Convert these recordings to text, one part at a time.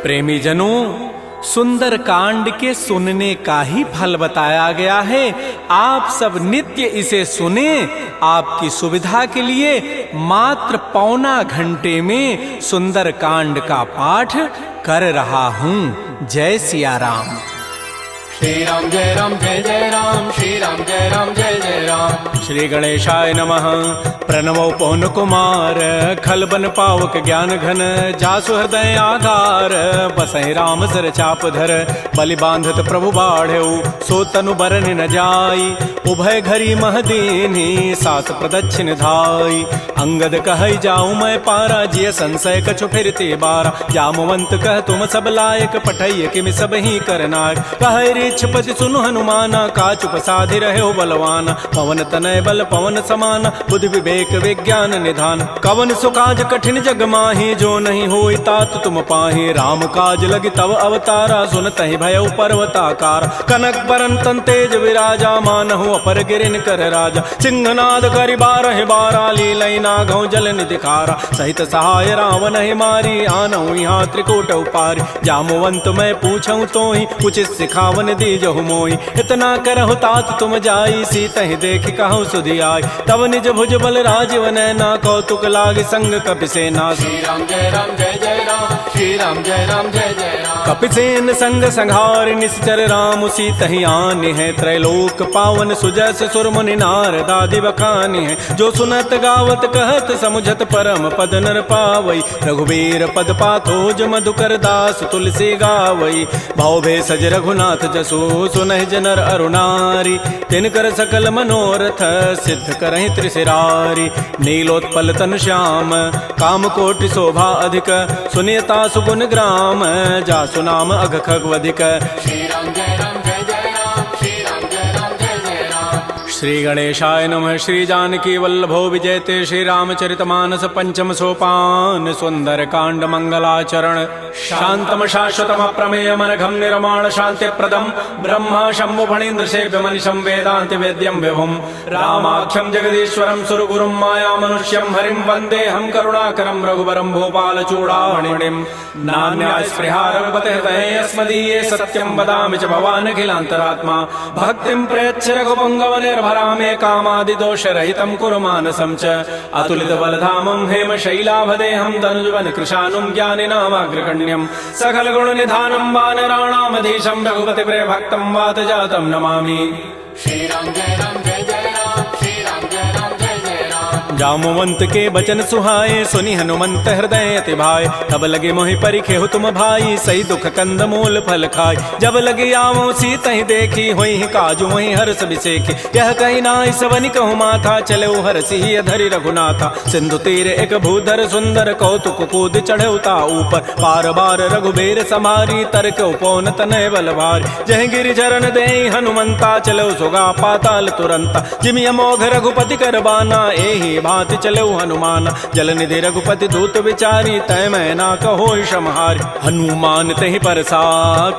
प्रेमी जनों, सुंदर कांड के सुनने का ही फल बताया गया है। आप सब नित्य इसे सुने। आपकी सुविधा के लिए मात्र पौना घंटे में सुंदर कांड का पाठ कर रहा हूँ। जय सिया राम। श्री राम जय राम जय जय राम, श्री राम जय राम जय जय राम। श्री गणेशाय नमः। प्रणवो पवन कुमार, खलबन पावक ज्ञान घन, जासु हृदय आधार, बसहि राम सर चाप धर, बलि बांधत प्रभु बाढ़ऊ, सो तनु बरन न जाई, उभय घरी महदीनी, सास प्रदक्षिण धाई। अंगद कहै जाऊं मैं पारा, जिय संशय कछु फिरते बारा, जामवंत कह तुम सब लायक, पठैय किमि सब ही करनायक। कहै रीछपति सुनु हनुमाना, काचुप साधि रहे बलवाना, पवन तनय बल पवन समाना, बुद्धि विवेक विज्ञान निधान। कवन सुकाज कठिन जग माही, जो नहीं होई तात तुम पाही, राम काज लगी तव अवतारा, सुनतहि भयउ पर्वताकार। कनक बरन तन तेज विराजा, मानहु अपर गिरिन कर राजा, सिंहनाद करि बारहि बारा, लीलई नागौ जल निधिखारा। सहित सहाय रावण ही मारी, आनहु यहाँ त्रिकूट उपारी, जामवंत मैं पूछऊं तोहि, उचित सिखावन दीजहु मोहि। इतना करहु तात तुम जाई, सीतहि देखि कहु सुधियाई, तब निज भुज बल राजीव नैना, कौतुक लागी संग कपिसेना। श्री राम जय राम जय जय राम, श्री राम जय राम जय जय राम। कपिसेन संग संहार, निश्चर राम सीतहि आनि है, त्रैलोक पावन सुजस सुर मुनि नारद आदि बखानि है। जो सुनत गावत कहत समुझत परम पद नर पावई, रघुबीर पद पाथोज मधुकर दास तुलसी गावई। भाव भेषज रघुनाथ जसु, सुनहि जनर अरुणारी, तिनकर सकल मनोरथ सिद्ध करहि त्रिशिरारी। नीलोत्पल तनु श्याम, काम कोटि शोभा अधिक, सुनियता सुगुण ग्राम, जासु नाम अघ खगवधिक। श्री राम जय राम जय जय राम, श्री राम जय राम जय जय राम। श्री गणेशाय नमः। श्री जानकी वल्लभो विजयते, श्री रामचरितमानस पंचम सोपान, सुंदर कांड मंगलाचरण। शांतम शाश्वतम प्रमेयम अनघम निर्माण शांति प्रदम, ब्रह्मा शंभु फणीन्द्र सेव्य मनिषं वेदांति वेद्यम विभुम, रामाख्यम जगदीश्वरम सुरगुरुम माया मनुष्यम हरिम, वंदे हम करुणाकरम रघुवरम भूपाल चूड़ामणिम। नान्या स्पृहा रघुपते हृदये अस्मदीये, सत्यम वदामि च भवान् अखिलान्तरात्मा। भक्तिं प्रयच्छ रघुपुंगव निर्भरामे, कामादि दोष रहितं कुरु मानसं च। अतुलित बलधामं हेम शैलाभदेहं, तनुजवन कृशानुं ज्ञानिनामाग्रगण्यं, सकल गुण निधानं वानराणामधीशं, रघुपति प्रिय भक्तं वात जातं नमामि। श्री राम जय राम जय जय राम, श्री राम जय राम जय जय राम। जामवंत के बचन सुहाए, सुनि हनुमंत हृदय अति भाए, तब लगे मोहि परिखेहु तुम भाई, सही दुख कंद मूल फल खाय। जब लगे आवो सीतहि देखी, होई काजु मोहि हर्ष बिसेखी, यह कहि नाई सवनि कहु माथा, चले हरषि अधरि रघुनाथा। सिंधु तीर एक भूधर सुंदर, कौतुक कूद चढ़ऊ ता ऊपर, पार बार रघुबीर समारी, तरक उपौन तनय बल भारी। जह गिरि चरण देहि हनुमंता, चलो सुगा पाताल तुरंता। जिमि अमोघ रघुपति कर बाना, एहि भांति चलो हनुमान। जल निधि रघुपति दूत विचारी, तय मैं ना कहो क्षमहारी। हनुमान तहि परसा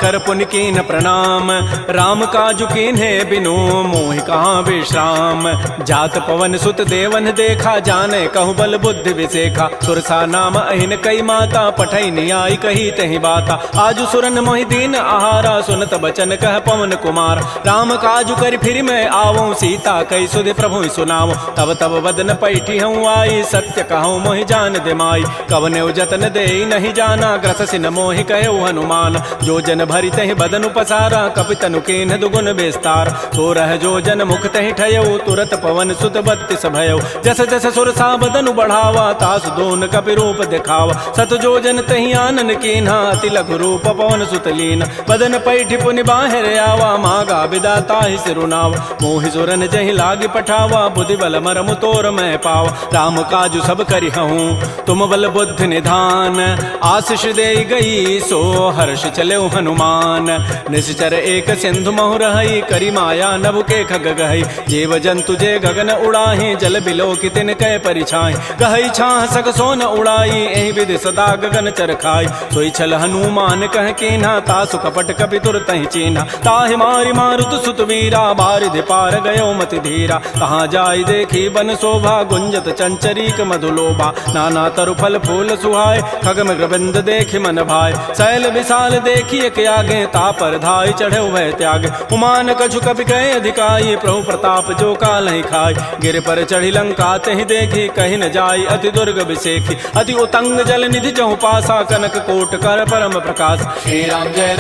कर पुनि कीन प्रणाम, राम काजु कीन्हे बिनु मोहि कहाँ विश्राम। जात पवन सुत देवन देखा, जाने कहु बल बुद्धि विसेखा। सुरसा नाम अहिन कई माता, पठै नियाई कही तहि बाता। आजु सुरन मोहि दीन आहारा, सुनत बचन कह पवन कुमार। राम काजु करि फिर मैं आवऊं, सीता कई सुधि प्रभु सुनावो। तब तब बदन पैठी हूँ आई, सत्य कहूँ मोहि जान दिमाई। कवने जतन दे नहीं जाना, ग्रससि न मोहि कहो हनुमान। जो जन भरि तहि बदनु पसारा, कपितनु कीन्ह दुगुन विस्तार। तो रह जो जन मुख तहि ठयऊ, तुरत पवन सुत बत्तिस भयऊ। जस जस सुरसा बदनु बढ़ावा, तासु दोन कपि रूप दिखावा। सत जो जन तहि आनन कीन्हा, अति लघु रूप पवन सुत लीन। बदन पैठी पुनि बाहिर आवा, मागा विदा ताहि सिरुनावा। मोहि सुरन जहि लागी पठावा, बुद्धि बल मरमु तोर मैं पावा। राम काजु सब करिहूँ, तुम बल बुद्धि निधान। आशीष दे गई सो हर्ष चले हनुमान। निश्चर एक सिंधु महु रही, करी माया नभ के खग गहई। जीव जंतु जे गगन उड़ाही, जल बिलो की तिन कै परिछाई। गहई छाह सक सोन उड़ाई, एहि विधि सदा गगन चरखाई। सोई छल हनुमान कह कीन्हा, तासु कपट कपि तुरतहि चीन्हा। ताहि मारि मारुत सुत वीरा, बारिधि पार गयो मति धीरा। कहाँ जाई देखी बन शोभा, गुंजत चंचरीक मधुलोभा नाना तरु फल फूल सुहाय खग मृगबिंद देखि मन भाय शैल विशाल देखिए के आगे तापर धाय चढ़े भय त्याग उमान कछु कपि कहे अधिकाई प्रभु प्रताप जो काल ही खाय गिर पर चढ़ी लंका तहि देखी कहीं न जाई अति दुर्ग विसेखी अति उतंग जल निधि चहु पासा कनक कोट कर परम प्रकाश श्री राम जय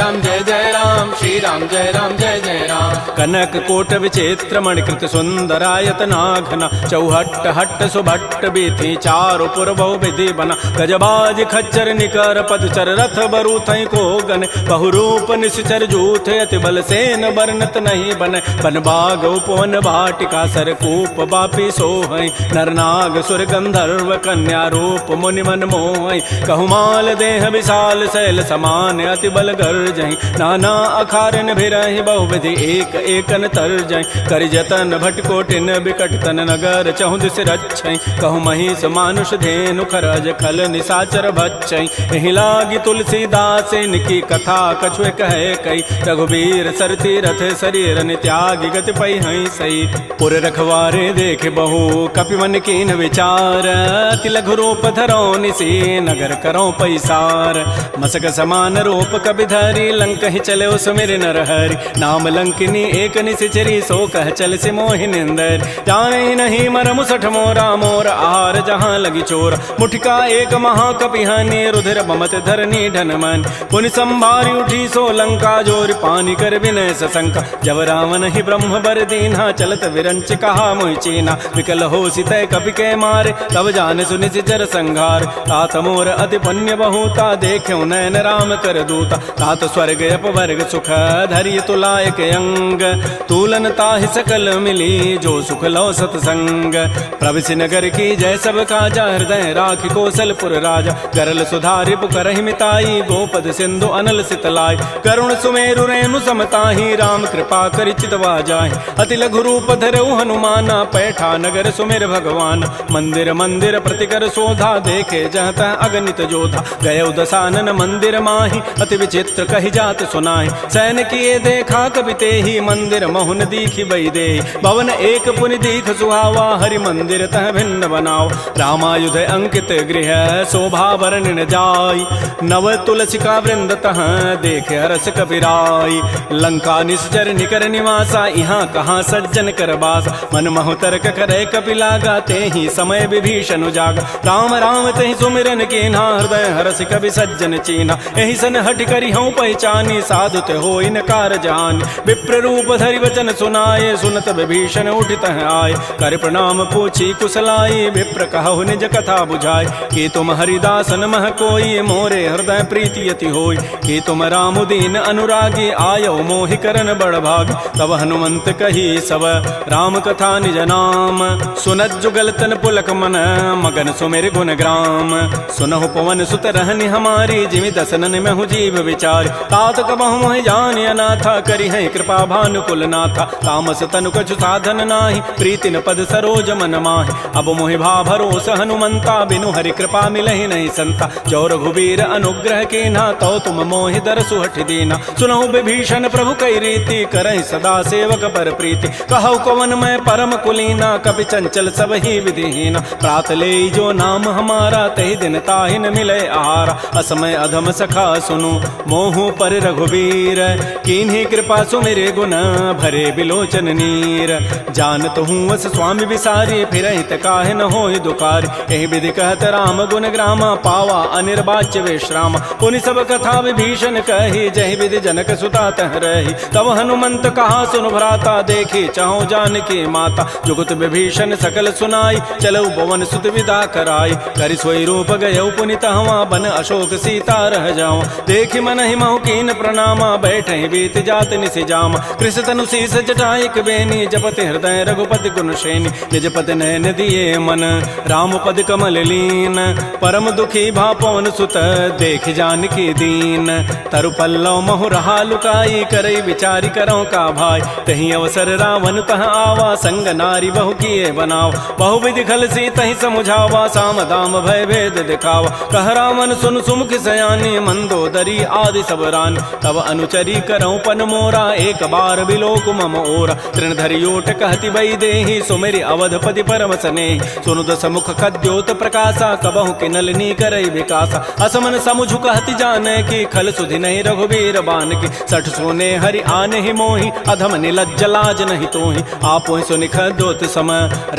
जय राम श्री राम जय जय राम कनक कोट विचित्र मणिकृत सुंदरायत नाघना चौहट्ट हट्ट सुभट्ट बीथी चारु पुर बहु विधि बना गजबाज खच्चर निकर पदचर रथ बरु थई को गन बहुरूप निश्चर जूथ अति बल सेन बरनत नहीं बन बन बाग उपवन भाटिका सरकूप बापी सोहै नरनाग सुर गंधर्व कन्या रूप मुनि मन मोहै कहुमाल देह विशाल शैल समान अति बल गर्जहि नाना अखारन भिरहि बहुविधि एक एकन तरजहि करि जतन भटकोटिन बिकट तन नगर चहु दिस रक्षै कहु महिष मानुष धेनु खरज खल निसाचर भक्षै एहि लागी तुलसीदास इनकी कथा कछुए कहे कई रघुबीर सरती रथ शरीर त्यागी गति पै हई सही पुर रखवारे देख बहु कपि मन कीन विचार अति लघु रूप धरो निसी नगर करो पैसार मसक समान रूप कपि धरी लंक ही चले सुमिर नर हरि नाम लंकिनी एक निसिचरी सो कह चल से मोहि निंदर जाने नहीं मरमु सठ मोरा मोर आहार जहाँ लगी चोर मुठिका एक महाकपि हनि रुधिर बमत धरनी ढन मन पुनि संभारी उठी सो लंका जोर पानी कर विनय सशंका जब रावण ही ब्रह्म बर दीन्हा चलत विरंच कहा मोहि चीना विकल हो सितय कपि के मारे तब जान सुनि सिचर संघार तात मोर अति पुण्य बहुता देख्यो नयन राम कर दूता तात स्वर्ग अपवर्ग सुख धैर्य तुलायक अंग तूलन ताहि सकल मिली जो सुख लो सतसंग प्रविशि नगर की जय सब काजा हृदय राखि कौशलपुर राजा गरल सुधारि पुकरहि मिताई गोपद सिंधु अनल सितलाई करुण सुमेरु रेणु समताहि राम कृपा करि चितवा जाहि अति लघु रूप धरऊ हनुमाना पैठा नगर सुमेर भगवान मंदिर मंदिर प्रतिकर शोधा देखे जहत अगणित जोधा गय दसानन मंदिर माहि अति विचित्र कहि जात सुनाहि सैन किए देखा कवि तेहि मंदिर महुन दीखि बई दे भवन एक पुनि दीख सुहावा हरि मंदिर तह भिन्न बनाओ रामायुध अंकित गृह शोभा वर्णन जाय नव तुलसिका वृंद तह देख हरस कपिराई लंका निश्चर निकर निवासा यहाँ कहाँ सज्जन कर बास मन महु तर्क करे कपि लागा ते ही समय विभीषण जागा राम राम ते सुमिरन कीन्हा हृदय हरस कवि सज्जन चीना एहि सन हट करि हूँ पहचानी साधु ते हो इनकार जान विप्र रूप धरि वचन सुनाए सुनत विभीषण उठित आए कर प्रणाम पूछी कुशलाई विप्र कहु निज कथा बुझाए कि तुम हरिदासन मह कोई मोरे हृदय प्रीति यति होई कि तुम राम दीन अनुरागी आयो मोहि करन बड़ भाग तब हनुमंत कही सब राम कथा निज नाम सुनत जुगल तन पुलक मन मगन सुमेर गुण ग्राम सुनहु पवन सुत रहनि हमारी जिमि दसनन में हूँ जीव विचार तात कबहु मोहि जानि अनाथा करि है कृपा भानुकुल नाथा तामस तनु कछु साधन नाही प्रीति न पद सरोज मन माहि अब मोहि भा भरोस हनुमंता बिनु हरि कृपा मिलहि नहीं संता जो रघुबीर अनुग्रह कीन्हा तो तुम मोहि दरसु हठ दीना सुनहु विभीषण प्रभु कई रीति करहि सदा सेवक पर प्रीति कहु कवन मैं परम कुलीना कपि चंचल सब ही विधिहीना प्रात ले जो नाम हमारा तहि दिन ताहि न मिले आहारा असमय अधम सखा सुनु मोहु पर रघुबीर कीन्ही कृपा सुमिरे गुण भरे बिलोचन नीर जानत हूँ अस स्वामी विसारी फिर काहे न होहि दुखारी एहि विधि कहत राम गुण ग्रामा पावा अनिर्वाच्य विश्राम पुनि सब कथा विभीषण कही जहि विधि जनक सुता तह रही तब हनुमंत कहा सुन भ्राता देखी चाहु जानकी माता जुगत विभीषण सकल सुनाई चलऊ पवन सुत विदा कराई करि सोई रूप गयऊ पुनि तहवा बन अशोक सीता रह जाऊं देखि मन ही महु कीन प्रणामा बैठे बीत जात निसि जामा कृष तनु शीस जटाइक बेनी जपति हृदय रघुपति गुण श्रेणी निज पति नयन दिए मन राम पद कमल लीन परम दुखी भा पवन सुत देख जानकी दीन तरु पल्लव महु रहा लुकाई करई विचारी करो का भाई तही अवसर रावण तह आवा संग नारी बहु किए बनाव बहु विधि खल सी तही समुझावा साम दाम भय भेद दिखावा कह रावण सुन सुमुख सयानी मंदोदरी आदि सब रान तब अनुचरी करऊं पन मोरा एक बार बिलोक मम ओरा तृण धरियोट कहति बई देहि सुमेरि अवधपति पर करम सने सुनु दस मुख खद्योत प्रकाशा कबहु के नलनी करई विकासा असमन समुझु कहति जाने की खल सुधि नहीं रघुबीर बान की सठ सोने हरि आने ही मोहि अधम निलज्ज लाज नहीं तोहि आपो सुनि खद्योत सम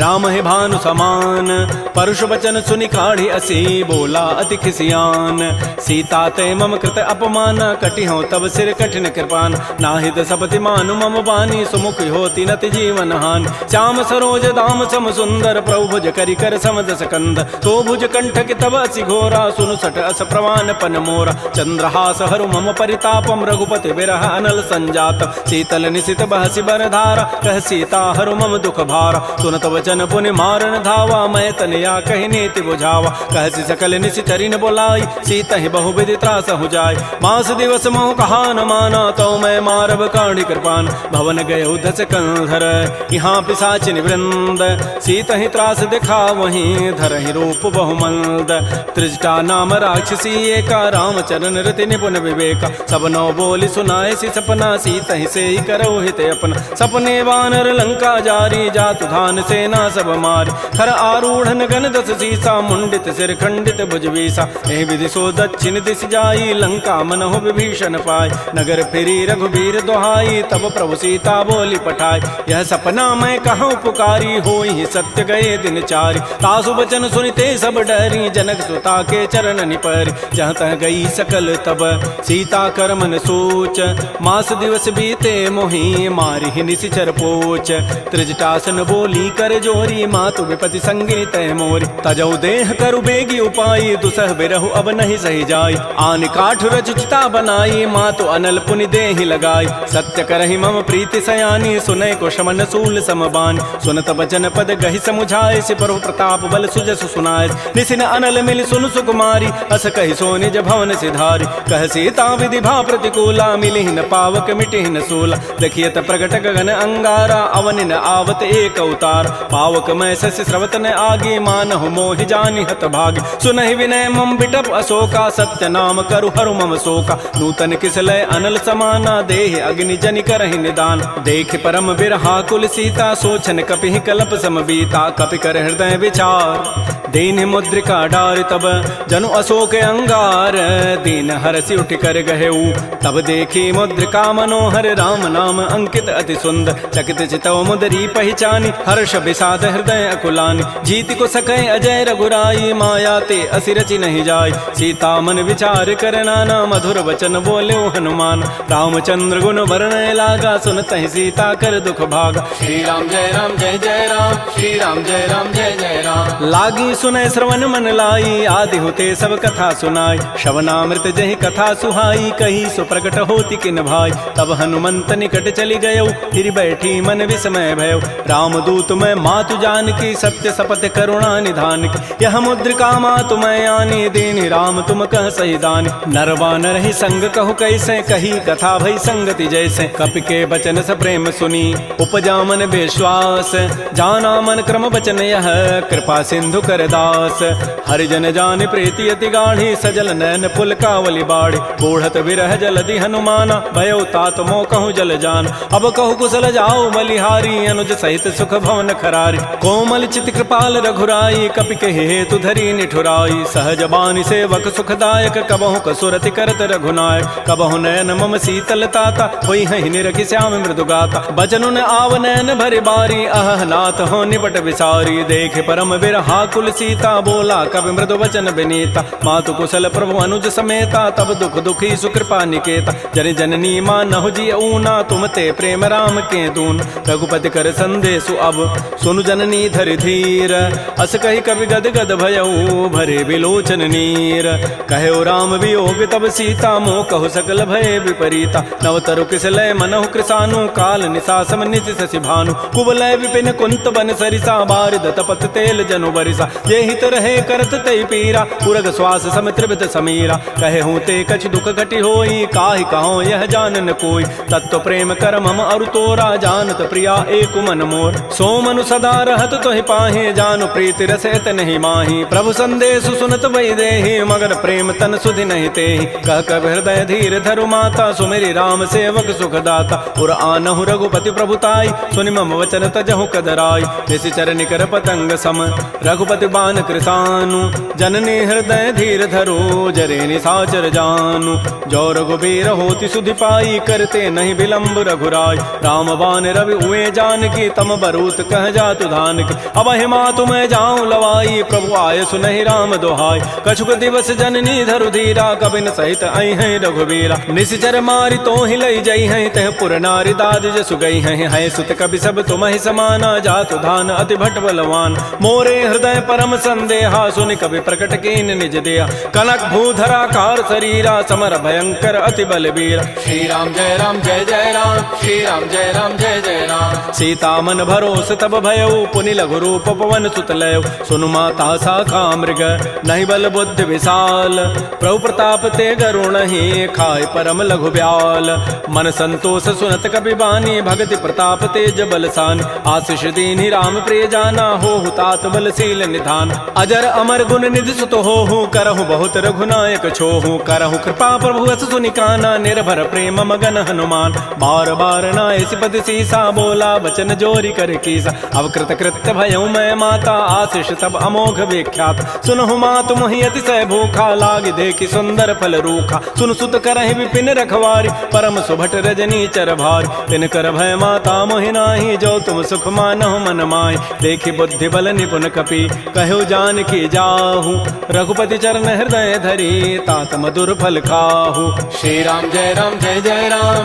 राम है भानु समान परुष वचन सुनि काढ़ी असी बोला अति खिसियान सीता ते मम कृत अपमान कटि हो तब सिर कठिन कृपान नाहित सपति मानु मम बानी सुमुख होती नति जीवन हान श्याम सरोज दाम सम सुंदर प्रभु भुज करि कर समदस कंद तो भुज कंठ के तब असि घोरा सुनु सट अस प्रवान पन मोरा चंद्रहास हरु मम परितापम रघुपति बिरह अनल संजात शीतल निशित बहसि बरधारा कह सीता हरु मम दुख भारा सुनत वचन पुनि मारन धावा मैं तनया कहि नीति बुझावा कहसि सकल निशि चरिन बोलाई सीता ही बहु विधि त्रास हो जाय मास दिवस मोह कहा न माना तो मैं मारब काढ़ी कृपान भवन गय दस कंधर यहाँ पिशाचिन वृंद सीता ही त्रास दिखा वहीं धर ही रूप बहुमंद त्रिजटा नाम राक्षसी एका रामचरण रति निपुण विवेका सब नौ बोली सुनाए सी सपना सीता ही से ही करो हित अपना सपने वानर लंका जारी जातु धान सेना सब मारी खर आरूढ़ गन दस सीसा मुंडित सिर खंडित भुजवीसा एहि विधि सो दक्षिण दिश जाई लंका मनहु विभीषण पाई नगर फिरी रघुबीर दोहाई तब प्रभु सीता बोली पठाई यह सपना मैं कहूँ पुकारी होई सत्य गए दिन चारि तासु बचन सुनिते सब डरी जनक सुता के चरण निपरि जहाँ तह गई सकल तब सीता कर मन सोच मास दिवस बीते मोहि मारि ही निशिचर पोच त्रिजटासन बोली कर जोरी मातु विपति संगिनी तय मोरी तजौ देह करु बेगी उपाई दुसह बिरहु अब नहीं सही जाई आन काठ रचिता बनाई मातु अनल पुनि देहि लगाई सत्य करहि मम प्रीति सयानी सुनय को शमन सूल समबान सुनत बचन पद गहि समुझाए सि प्रभु प्रताप बल सुजस सुनाए निसिन अनल मिल सुन सुकुमारी अस कहि सो निज भवन सिधारी कह सीता विधि भा प्रतिकूला मिलिहि न पावक मिटिहि न सूला देखियत प्रगट गगन अंगारा अवनि न आवत एक अवतार पावक मैं शशि स्रवत न आगे मानहु मोहि जानि हत भाग सुनहि विनय मम बिटप अशोका सत्य नाम करु हरु मम शोका नूतन किसलय अनल समाना देहि अग्नि जनि करहि निदान देख परम बिरहा कुल सीता सोचन कपिहि कलप सम बीता कपि कर हृदय विचार दीन मुद्रिका डार तब जनु अशोक अंगार दीन हरसि उठ कर गहेऊ तब देखी मुद्रिका मनोहर राम नाम अंकित अति सुंदर चकित चितव मुदरी पहचानी हर्ष विषाद हृदय अकुलानी जीत को सकै अजय रघुराई माया ते असिरचि नहीं जाय सीता मन विचार कर नाना मधुर वचन बोले हनुमान रामचंद्र गुण वर्णय लागा सुनत ही सीता कर दुख भागा श्री राम जय राम जय जय राम श्री राम जय राम जय जय राम लागी सुनय श्रवण मन लाई आदि होते सब कथा सुनाई श्रवणामृत जहि कथा सुहाई कही सो प्रकट होती किन भाई तब हनुमंत निकट चली गयो फिर बैठी मन विस्मय भयो राम दूत मैं मातु जान की सत्य सपथ करुणा निधान की यह मुद्रिका मातु मैं आनी दीनी राम तुम कह सही दानी नरवा नर ही संग कहु कैसे कही कथा भई संगति जैसे कपि के बचन स प्रेम सुनी उपजा मन विश्वास जाना मन क्रम बचन यह कृपा सिंधु कर दास हरिजन जान प्रीति अति गाढ़ी सजल नैन पुल कावली बाड़ी बूढ़त विरह जलधि हनुमाना भयो तात मो कहूँ जल जान अब कहु कुशल जाओ बलिहारी अनुज सहित सुख भवन खरारी कोमल चित कृपाल रघुराई कपि के हेतु धरी निठुराई सहज बानी सेवक सुखदायक कबहु कसुरति करत रघुनायक कबहु नयन मम शीतल ताता होई हहि निरखि श्याम मृदु गाता बचनु न आव नयन भरि बारी अह नाथ हो निपट विसारी देख परम बिरहा कुल सीता बोला कवि मृदु वचन विनीता मातु कुशल प्रभु अनुज समेता तब दुख दुखी सुकृपा निकेता जन जननी मानहु जी ऊना तुम ते प्रेम राम के दून रघुपति कर संदेशु अब सुनु जननी धरि धीर अस कहि कवि गद गद भयऊ भरे विलोचन नीर कहो राम वियोग तब सीता मोह कहु सकल भय विपरीता नवतरु किसलय मनहु कृसानु काल निशासम निशि शशि भानु कुवलय विपिन कुंत बन सरिसा बारिद तपत तेल जनु बरिसा ये हित रहे करत ते पीरा पुरग श्वास सम त्रिवित समीरा कहे हूँ ते कछ दुख घटी होई काहि कहो यह जानन कोई तत्व प्रेम कर मम अरु तोरा जानत प्रिया एक मन मोर सो मनु सदा रहत तोहि पाहि जानु प्रीति रसत नहीं माही प्रभु संदेश सुनत वै देहि मगर प्रेम तन सुधि नहीं तेहि कह कब हृदय धीर धरु माता सुमेरी राम सेवक सुख दाता उर आनहु रघुपति प्रभुताई सुनि मम वचन तजहु कदराई जैसे चरण कर पतंग सम रघुपति बान कृसानु जननी हृदय धीर धरो जरे निसाचर जानु जो रघुबीर होति सुधि पाई करते नहीं विलंब रघुराय राम बान रवि हुए जानकी तम बरूत कह जातु धान की अब हिमा तुम्हें जाऊं लवाई प्रभु आय सुनहि राम दोहाई कछुक दिवस जननी धरु धीरा कबिन सहित आई है रघुबीरा निश्चर मारी तो ही लई जई है तह पुर नारी दाद जसु गई है सुत कवि सब तुम ही समाना जातु धान अति भट बलवान मोरे हृदय परम संदेहा सुनि कवि प्रकट कीन निज दिया कनक भूधरा कार शरीरा समर भयंकर अति बलबीरा श्री राम जय राम श्री राम जय जय राम सीता मन भरोस तब भयउ पुनि लघु रूप पवन सुत लय सुनु माता साखा मृग नहीं बल बुद्धि विशाल प्रभु प्रताप ते गरुण ही खाय परम लघु ब्याल मन संतोष सुनत कपि बानी भगति प्रताप तेज बलसान आशीष दीनि राम प्रिय जाना हो तात बलशील निधान अजर अमर गुण निधि सुत हो करहु बहुत रघुनायक छोहु करहु कृपा प्रभु अस सुनि काना निर्भर प्रेम मगन हनुमान बार बार नाय सिपति सीसा बोला बचन जोरी कर कीसा अब कृत कृत्य भयउ मैं माता आशीष सब अमोघ विख्यात सुनहु मात मोहि अतिशय भूखा लाग देखि सुंदर फल रूखा सुन सुत करहि विपिन रखवारी परम सुभट रजनी चर भारी तिन कर भय माता मोहि नाही जो तुम सुख मानहु मन माहि देखि बुद्धि बल निपुन कपि कहु जान की जाहु रघुपति चरण हृदय धरी तात मधुर फल खाहु श्री राम जय राम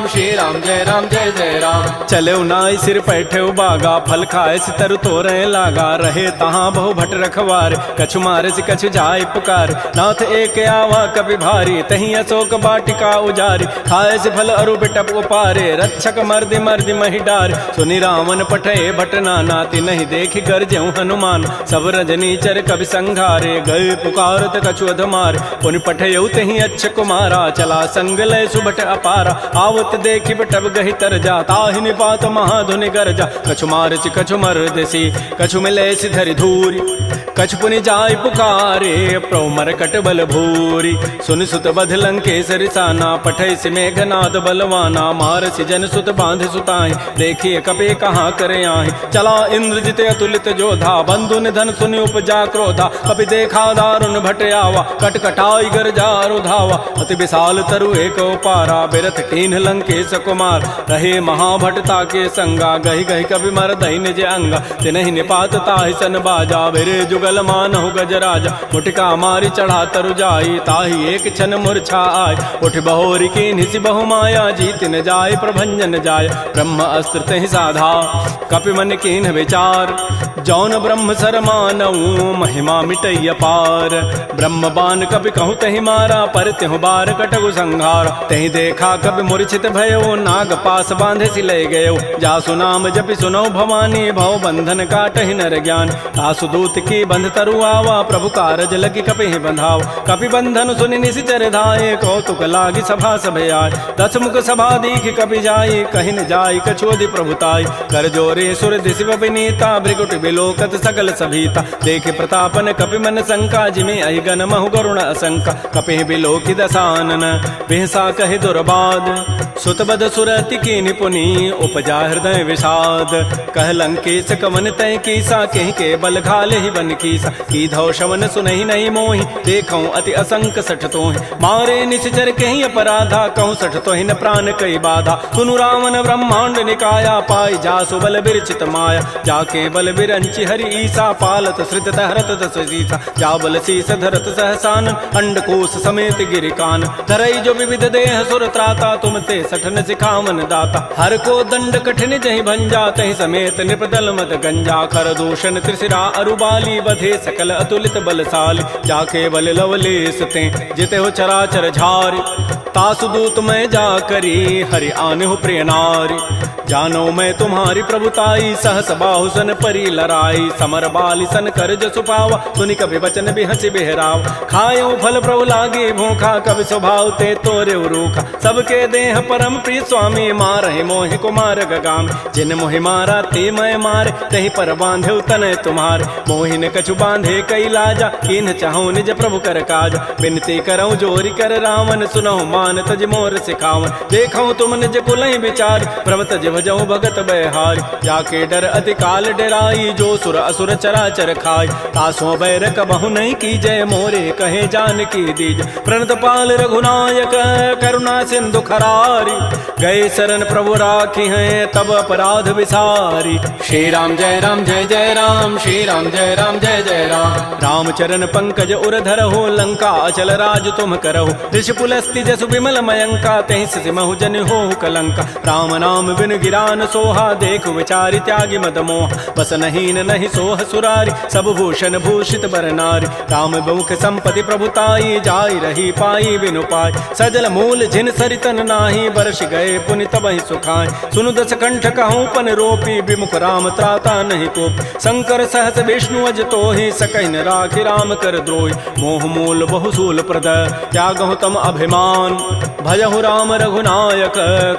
श्री राम जय राम चले नाई सिर पैठे बागा फल खाए सितर तोरे लागा रहे तहाँ बहु भट रखवार कछु मारे से कछु जाय पुकार नाथ एक आवा कभी भारी तही अशोक बाटिका उजारी खाए से फल अरु बिटप उपारे रक्षक मर्दि मर्दि मही डार सुनि रावण पठे भट नाती नहीं देखी गरजेऊ हनुमान सब रजनी चर कभी संघारे गए पुकारत कछु अधमार पुनि पठेऊ तही अच्छ कुमारा चला संग लय सुभट अपारा आवत देखी बटब गही तर जा ताहि निपात महाधुनि गरजा कछु मारचि कछु मर्दसी कछु मिले धरि धूरी कछु पुनि जाय पुकारे प्रभु मरकट बल भूरी सुनि सुत बध लंकेसरि साना पठै सि मेघनाद बलवाना मारसि जन सुत बांध सुताई देखिए कपे कहाँ करे आहि चला इंद्रजित अतुलित जोधा बंधु निधन सुनि उपजा क्रोधा कपि देखा दारुण भट आवा कटकटाई गरजा रुधावा अति विशाल तरु एक पारा बिरथ कीन्ह लंकेश कुमार रहे महाभटता के संगा गही गही कभी मर दही निज अंगा तिनहि निपात ताहि सन बाजा बिरे जुगल मानहु गजराजा मुटिका मारी चढ़ा तरु जाई ताहि एक क्षण मूर्छा आय उठ बहोरी की निसि बहु माया जीत न जाय प्रभंजन जाय ब्रह्म अस्त्र तहि साधा कपि मन कीन्ह विचार जौन ब्रह्म सर मानऊ महिमा मिटैय पार ब्रह्म बान कपि कहूँ तहि मारा पर त्यहु बार कटगु संहार तहि देखा कपि मूर्छित भयो नाग पास बांधे सि लय गयो जासु नाम जपि सुनो भवानी भव बंधन काटहि नर ज्ञान तासु दूत की बंध तरु आवा प्रभु कारज लगी कपि बंधाव कपि बंधन सुनि निशिचर धाये कौतुक लागी सभा सभे आय दस मुख सभा दीख कपि जाई कहि न जाई कछोदि प्रभुताई कर जोरे सुर दिशिव विनीता भृगुट बिलोकत सकल सभीता देखे प्रतापन कपि मन शंका जिमे अहि गण महु गरुण असंका कपि बिलोकि दसानन बिहसा कहि दुर्बाद सुतबद सुरति की निपुनी उपजा हृदय विषाद कह लंकेश कवन तय कीसा कहीं के बल घाले ही बन कीसा की धौ शवन सुनहि नहीं मोहि देखऊं अति असंक सठ तोहि मारे निश्चर कहीं अपराधा कहूँ सठ तोहि न प्राण कई बाधा सुनु रावण ब्रह्मांड निकाया पाई जासु बल बिरचित माया जाके बल बिरंचि हरि ईसा पालत श्रित हरत दस सीसा जा बल शीस धरत सहसान अंडकोश समेत गिरिकान धरई जो विविध देह सुर त्राता तुम ते सठन सिखावन दाता हर को दंड कठिन जहि भंजा तहि समेत निपदल मत गंजा कर दूषण त्रिशिरा अरुबाली बधे सकल अतुलित बलशाली जाके बल लवलेस ते जिते हो चराचर झारी तासु दूत मैं जा करी हरि आने हो प्रिय नारी जानो मैं तुम्हारी प्रभुताई, सहस बाहु सन परी लराई, समर बाली सन कर जसु पावा, सुनि कभी वचन भी हंसी बिहराव। खायो फल प्रभु लागे भूखा, कभी स्वभाव ते तोरे रूखा, सबके देह परम प्रिय स्वामी, मारहि मोहि कुमार गगाम। जिन मोहि मारा ते मैं मारे, तही पर बांधे तनय तुम्हारे, मोहि न कछु बांधे कई लाजा, किन चाहूं निज प्रभु कर काज। बिनती करऊं जोरी कर रावण, सुनहु मान तज मोर सिखावन। देखऊं तुम निज कुलहि विचार, प्रभ तज भजऊं भगत बयहारी। जाके डर अति काल डराई, जो सुर असुर चराचर खाई, तासों बैर कबहु नहीं की जय, मोरे कहे जान की दीज। प्रणत पाल रघुनायक करुणा सिंधु खरारी, गए शरण प्रभु राखी हैं तब अपराध विसारी। श्री राम जय राम जय जय राम, श्री राम जय राम जय जय राम। रामचरण पंकज उर धरहो, लंका अचल राज तुम करहो। ऋषि पुलस्ति जसु विमल मयंका, तहि सिमहु जन होहु कलंका। राम नाम बिन गिरान सोहा, देखु विचारि त्यागी मद मोह। बस नहीं नहीं सोह सुरारी, सब भूषण भूषित बर नारी। राम बहुख संपत्ति प्रभुताई, जाई रही पाई बिनु पाई। सजल मूल जिन सरितन नाही, बरस गए पुनि तबहि सुखाय। सुनु दस कंठ कहूँ पन रोपी, विमुख राम त्राता नहीं कोप। शंकर सहस विष्णु अज तोहि, सकहि न राखि राम कर द्रोही। मोह मूल बहुसूल प्रद, त्यागहु तम अभिमान। भजहु राम रघुनायक,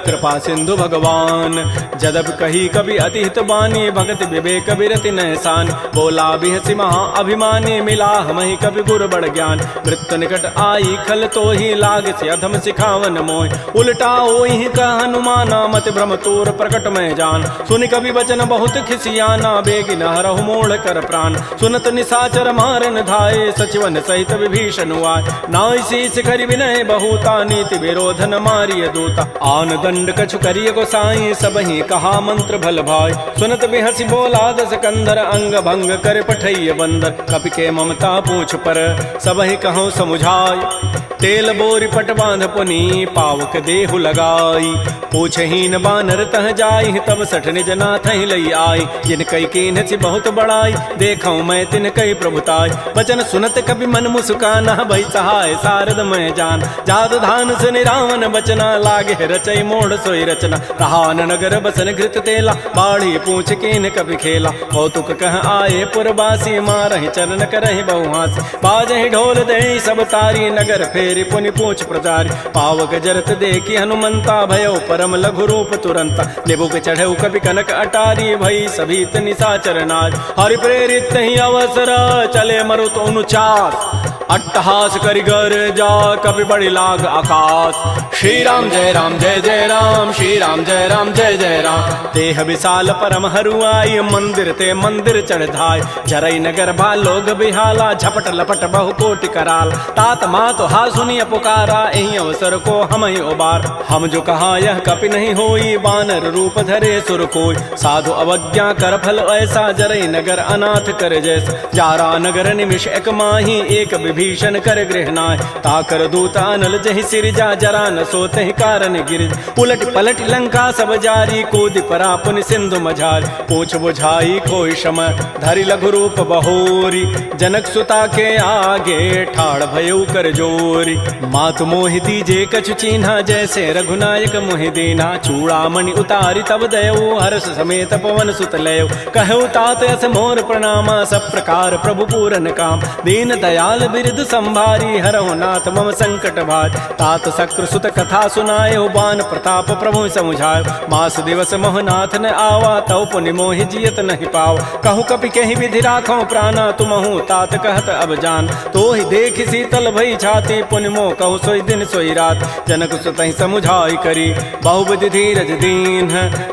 कृपा सिंधु भगवान। जदप कही कवि अति हित बानी, भगत विवेक बिरति नहसान। बोला बिहसि महा अभिमानी, मिला हमहि कवि गुर बड़ ज्ञान। मृत्यु निकट आई खल तोहि, लाग से अधम सिखावन मोहि। उल्टा ओहि कह हनुमाना, मत भ्रम तोर प्रकट में जान। सुनि कवि वचन बहुत खिसियाना, बेगी न हरहु मोड़ कर प्राण। सुनत निशाचर मारन धाये, सचिवन सहित विभीषण आए। नाई शीस करि विनय बहुता, नीति विरोधन मारिय दूता। आन दंड कछु करिय गोसाई, सबहि कहा मंत्र भल भाई। सुनत बिहसि बोला दस कंधर, अंग भंग कर पठैय बंदर। कपि के ममता पूछ पर, सबहि कहूँ समुझाई। तेल बोरी पट बांध पुनी, पावक देहु लगाई। पूछहीन बानर तह जाई, तब सठ निज नाथ ही लई आई। जिन कई कीन सी बहुत बड़ाई, देखऊं मैं तिन कई प्रभुताई। वचन सुनत कभी मन मुस्काना, भई सहाय सारद मैं जान। जात धान सुनि रावण बचना, लागे रचई मोड़ सोई रचना। रहान नगर बसन घृत तेला, बाढ़ी पूछ कीन कभी खेला। कौतुक कह आए पुरबासी, मारहि चरण करहि बहुहासी। बाजहि ढोल देहि सब तारी, नगर फेरि पुनि पूछ प्रजारी। पावक जरत देखी हनुमंता, भयो परम लघु रूप तुरंता। निबुक चढ़ऊ कवि कनक अटारी, भई सभीत निशाचर नारी। हरि प्रेरित ही अवसर, चले मरुत अनुचास। अट्टहास करि गर जा, कवि बड़ी लाग आकाश। श्री राम जय राम जय जय राम, श्री राम जय राम जय जय राम। देह विशाल परम हरुआई, मंदिर ते मंदिर चढ़ धाय। जरई नगर बा लोग बिहाला, झपट लपट बहु कोटि कराल। तात मात हा सुनिय पुकारा, एहि अवसर को हम ही उबार। हम जो कहा यह कपि नहीं होई, बानर रूप धरे सुर कोई। साधु अवज्ञा कर फल ऐसा, जरई नगर अनाथ कर जैसा। जारा नगर निमिष एक माही, एक विभीषण कर गृहनाय। ताकर दूत अनल जहि सिरजा, जरा न सोते ही कारण गिर। उलट पलट लंका सब जारी, कूदि परा पुनि सिंधु मझारी। पूछ बुझाई खोई शम, धरि लघु रूप बहोरी। जनक सुता के आगे, ठाड़ भयउ कर जोरी। मातु मोहि दीजे कछु चीन्हा, जैसे रघुनायक मोहि दीना। चूड़ामणि उतारी तब दयऊ, हर्ष समेत पवन सुत लयऊ। कहऊ तात अस मोर प्रणामा, सब प्रकार प्रभु पूरन काम। दीन दयाल बिरद संभारी, हरहु नाथ मम संकट भार। तात शक्र सुत कथा सुनायो, बान प्रताप प्रभु समुझायो। मास दिवस मोहनाथ न आवा, तव पुनि मोहि जियत नहीं पाव। कहूँ कपि कहीं विधि राखो प्राणा, तुमहु तात कहत अब जान। तो ही देख शीतल भई छाती, पुनि मोह कहु सोई दिन सोई रात। जनक सुतहि समुझाई करी, बहुविधि धीरज दीन।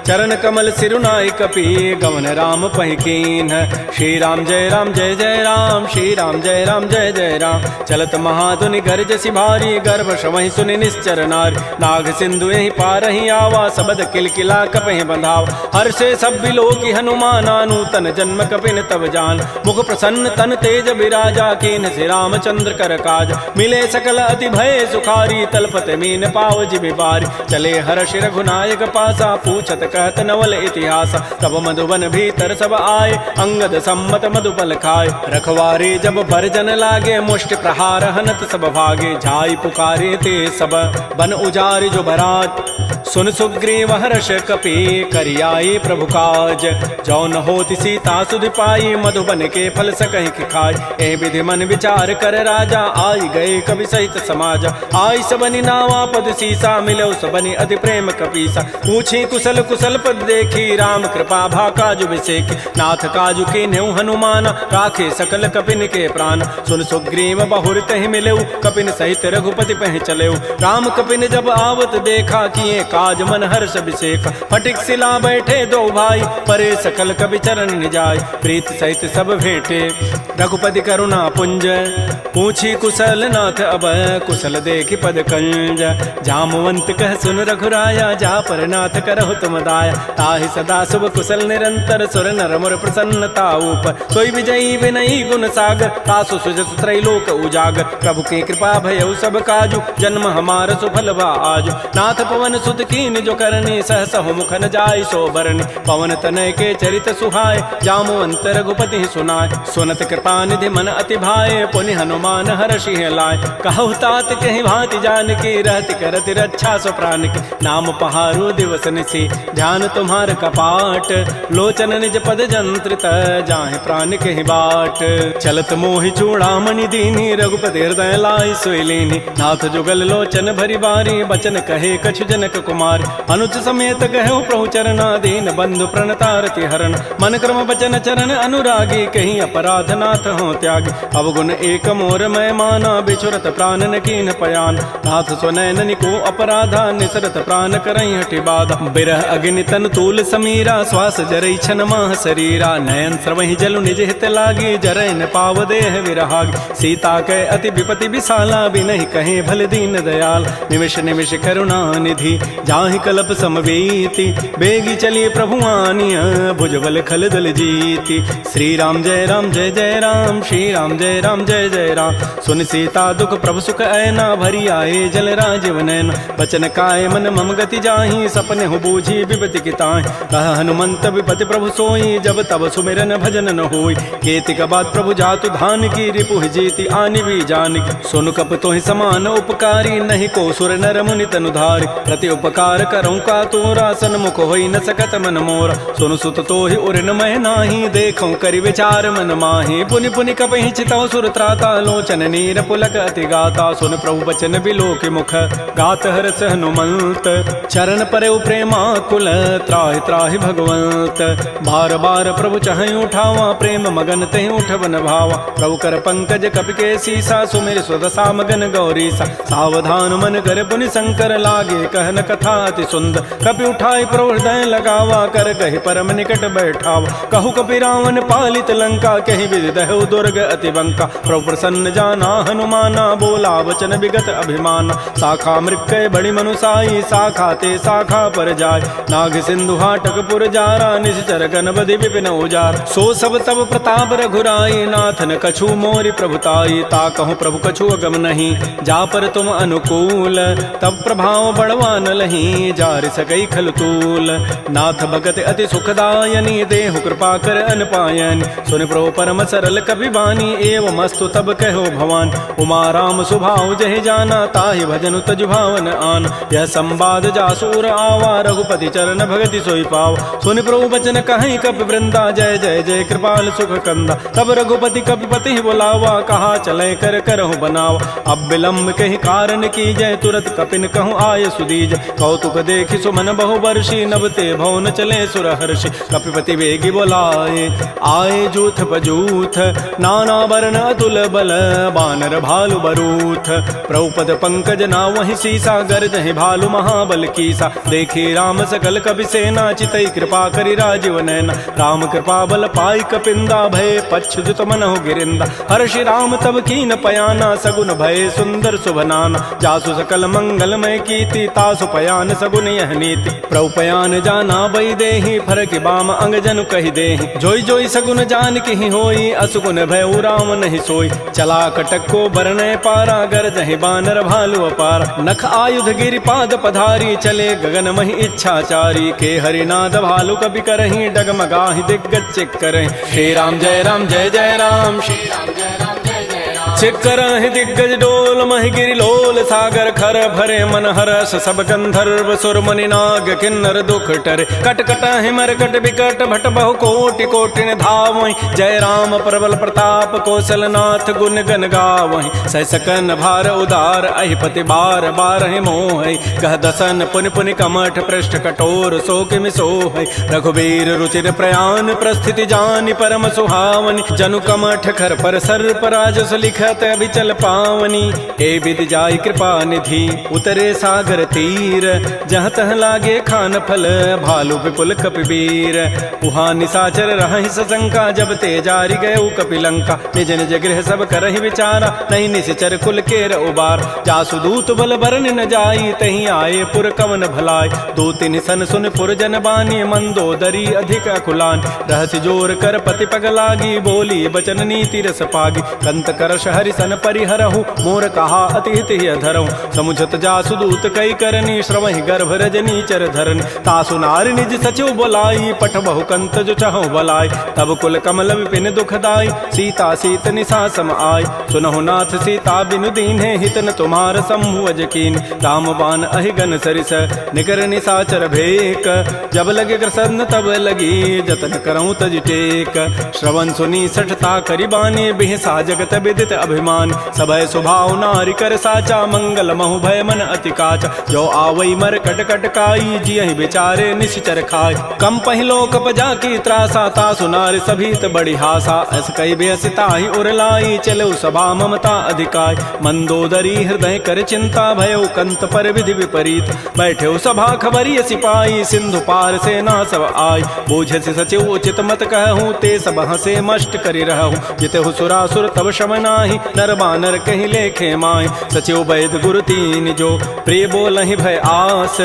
चरण कमल सिरुनाई कपि, गमन राम पहि कीन। श्री राम जय राम जय जय राम, श्री राम जय राम जय जय राम। चलत महाधुनि गर्ज सिभारी, गर्भ श्रवहि सुनि निश्चर नारी। नाग सिंधु यही पारहि आवा, सबद किलकिला कपहि बंधाव। हर्षे सब बिलोकी हनुमाना, नूतन जन्म कपिन तब जान। मुख प्रसन्न तन तेज बिराजा, कीन से रामचंद्र कर काज। मिले सकल अति भय सुखारी, तलपत मीन पाव जिबि बारी। चले हर्ष रघुनायक पासा, पूछत कहत नवल इतिहास। तब मधुबन भीतर सब आए, अंगद सम्मत मधुपल खाए। रखवारे जब बरजन लागे, मुष्टि प्रहार हनत सब भागे, जाई पुकारे ते सब बन उजारि जो बरात। सुन सुग्रीव हर्ष कपि करियाई प्रभु काज, जौन होति सीता सुध पाई मधुबन के फल सकहि कि खाय। ए विधि मन विचार कर राजा, आई गए कवि सहित समाज। आई सबनि नावा पद सीसा, मिलो सबनि अति प्रेम कपीसा। पूछी कुशल कुशल पद देखी, राम कृपा भा काजु विसेखी। नाथ काजु के नेउ हनुमान, राखे सकल कपिन के प्राण। सुन सुग्रीव बहुर तहि मिलेउ, कपिन सहित रघुपति पह चलेउ। राम कपिन जब आवत देखा, किए काज मन हर्ष अभिषेक। फटिक सिला बैठे दो भाई, परे सकल कवि चरण निजाय। प्रीत सहित सब भेंटे, रघुपति करुणा पुंज। पूछी कुशल नाथ अब, कुशल देखि पद कंज। जामवंत कह सुन रघुराया, जा पर नाथ करहु तुम दाया। ताहि सदा शुभ कुशल निरंतर, सुर नर मुर प्रसन्नता ऊपर। सोई विजयी विनयी गुण सागर, तासु सुजसु त्रैलोक उजागर। प्रभु की कृपा भयउ सब काजु, जन्म हमार सुफल भा आजु। नाथ पवन सुत कीन जो करनी, सहसहु मुख न जाय सो बरनी। पवन तनय के चरित सुहाय, जामवंत रघुपति सुनाय। सुनत कृपा निधि मन अति भाए, पुनि हनुमान हर्षि लाय। कहु तात कहि भांति जानकी, रहति करति रक्षा सो प्राण की। नाम पहारो दिवस निशि, ध्यान तुम्हार कपाट। लोचन निज पद जंत्रित, जाहि प्राण कहि बाट। चलत मोहि चूड़ामणि दीनी, रघुपति हृदय लाय सोई लीनी। नाथ जुगल लोचन भरि बारी, बचन कहे कछु जनक कुमार। अनुज समेत कहु प्रभु चरना, दीन बंधु प्रणतारति हरण। मन क्रम बचन चरण अनुरागी, कहीं अपराध नाथ हो त्यागी। अवगुण एक मोर मैं माना, बिछुरत प्राण न कीन पयान। नाथ सुनैन निको अपराधा, निसरत प्राण करई हटि बाधा। बिरह अग्नि तन तूल समीरा, श्वास जरई छन माह शरीरा। नयन स्रवहि जलु निज हित लागी, जरै न पाव देह विरहागी। सीता कै अति विपति विशाला, बिनहि कहे भल दीन दयाल। निमिष निमिष करुणा निधि, जाहि कल्प समवेति। बेगी चलिए प्रभु आनिया, भुजबल खल दल जीति। श्री राम जय राम जय जय राम, श्री राम जय राम जय जय राम। सुन सीता दुख प्रभु सुख ऐना, भरी आए जल राजीव नैना। बचन काय मन मम गति जाहि, सपने हो बूझी विपति की ताहि। कह हनुमंत विपति प्रभु सोई, जब तब सुमिरन भजन न होई। केतिक बाद प्रभु जातु धान की, रिपुह जीति आनि भी जानकी। सुन कप तोहि समान उपकारी, नहीं को सुर नर मुनि तनु धारी। प्रति उपकार करऊँ का तोरा, सन्मुख होई न सकत मन मोरा। सुन सुत तोहि उरिन मैं नाही, देखऊँ करि विचार मन माही। पुनि पुनि कपहि चितौ सुर त्राता, लोचन नीर पुलक अति गाता। सुन प्रभु बचन बिलोक मुख, गात हरस हनुमंत। चरण परउ प्रेमाकुल, त्राहि त्राहि भगवंत। बार बार प्रभु चहई उठावा, प्रेम मगन तहि उठवन भावा। प्रभु कर पंकज कपि के सीसा, सुमिर स्वदशा मगन गौरीसा। सावधान मन कर पुनि शंकर, लागे कहन कथा अति सुंदर। कपि उठाई प्रभु हृदय लगावा, कर कहि परम निकट बैठावा। कहु कपि रावण पालित लंका, कहि विधि दहु दुर्ग अति बंका। प्रभु प्रसन्न जाना हनुमाना, बोला वचन विगत अभिमाना। शाखा मृक्कय बड़ी मनुसाई, शाखा ते शाखा पर जाय। नाग सिंधु हाटक पुर जारा, निश्चर गण बधि विपिन उजार। सो सब तब प्रताप रघुराई, नाथ न कछु मोरि प्रभुताई। ता कहूँ प्रभु कछु अगम नहीं, जा पर तुम अनुकूल। तब प्रभाव बड़वा न लही, जार सकई खल तूल। नाथ भगत अति सुखदायनी, देहु कृपा कर अनपायन। सुन प्रभु परम सरल कपि बानी, एवं मस्तु तब कहो भवान। उमा राम सुभाव जहि जाना, ताहि भजन तजु भावन आन। यह संवाद जासूर आवा, रघुपति चरण भगति सोई पाव। सुन प्रभु बचन कहीं कपि वृंदा, जय जय जय कृपाल सुख कंदा। तब रघुपति कपिपति बुलावा, कहा चले कर करहु बनावा। अब विलम्ब कहि कारण की जय, तुरत कपिन कहूँ आय सुदीज। कौतुक देखि सुमन बहु वर्षी, नबते भवन चले सुर हर्षि। कपिपति वेगी बोलाए, आए जूथ बजूथ। नाना वर्ण अतुल बल, बानर भालु बरूथ। प्रभुपद पंकज ना वही सीसा, गर्जहि भालु महाबल कीसा। देखी राम सकल कपि सेना, चितई कृपा करि राजीव नैना। राम कृपा बल पाई कपिंदा, भय पच्छुत मनहु गिरिंदा। हर्षि राम तब कीन पयाना, सगुन भय सुंदर सुभनाना। जासु सकल मंगलमय कीर्ति, तासु पयान सगुन यह नीति। प्रभु पयान जाना बई देहि, फरक बाम अंग जनु कहि देहि। जोई जोई सगुन जान की होई, असुगुन भय राम नहीं सोई। चला कटक को बरनय पारा, गरजहि बानर भालु अपारा। नख आयुध गिरि पाद पधारी, चले गगन महि इच्छाचारी। के हरिनाद भालु कपि करहि, डगमगाहि दिग्गज चिक करहि। श्री राम जय जय राम, श्री राम जय जय राम। छिकरहि दिग्गज डोल महि गिरि लोल सागर खर भरे मन हरस सब गंधर्व सुर मुनि नाग किन्नर दुख टरे कट कटहि मरकट विकट भट बहु कोटि कोटिन धावहि जय राम प्रबल प्रताप कौशल नाथ गुण गन गावहि सह सकन भार उदार अहिपति बार बारहि मोहि कह दसन पुनि पुनि कमठ पृष्ठ कठोर सो किमि सोहि रघुबीर रुचिर प्रयान प्रस्थिति जानि परम सुहावनि जनु कमठ खर पर सर्प राजस लिखत अभिचल पावनी ए विधि जाय कृपा निधि उतरे सागर तीर जहाँ तह लागे खान फल भालु विपुल कपिवीर उहाँ निसाचर रहि सशंका जब ते जारी गए कपिलंका निज निज गृह सब करहि विचारा नहीं निश्चर कुल केर उबार जासु दूत बल बरन न जाई तहीं आए पुर कवन भलाई दो तिन सन सुन पुर जन बानी मंदोदरी अधिक अकुलान रहस्य जोर कर पति पग लागी बोली बचन नीति रस पागी कंत करश हरि सन परिहरहु मोर कहा अति हित ही अधरहु समुझत जासु दूत कई करनी श्रवहि गर्भ रजनी चर धरन तासु नारी निज सचिव बोलाई पठ बहु कंत जो चहु बलाई तब कुल कमल विपिन दुखदाई सीता सीत निसा सम आय सुनहु नाथ सीता बिनु दीन्हे हितन तुम्हार सम्भुज कीन राम बान अहिगन सरिस निकर निसाचर भेक जब लगे कृष्ण तब लगी जतन करऊं तज टेक श्रवण सुनी सठता करिबानी बिहसा जगत विदित अभिमान सभय स्वभाव नारी कर साचा मंगल महु भय मन अति काचा जो आवई मर कट कट काई जियहि बेचारे निश्चर खाय कम पहिलो कपजा की त्रासा तासु नारी सभीत बड़ी हासा ऐस कई बेसिता ही उरलाई चलो सभा ममता अधिकाय मंदोदरी हृदय कर चिंता भयो कंत पर विधि विपरीत बैठे सभा खबरी सिपाही सिंधु पार सेना सब आय बूझे से सचिव उचित मत कहूँ ते सब हसे मष्ट करि रहूँ जिते सुरासुर तब शम नाही नर बानर कहीं लेखे माय सचिव वैद गुरु तीन जो प्रिय बोलहि भय आस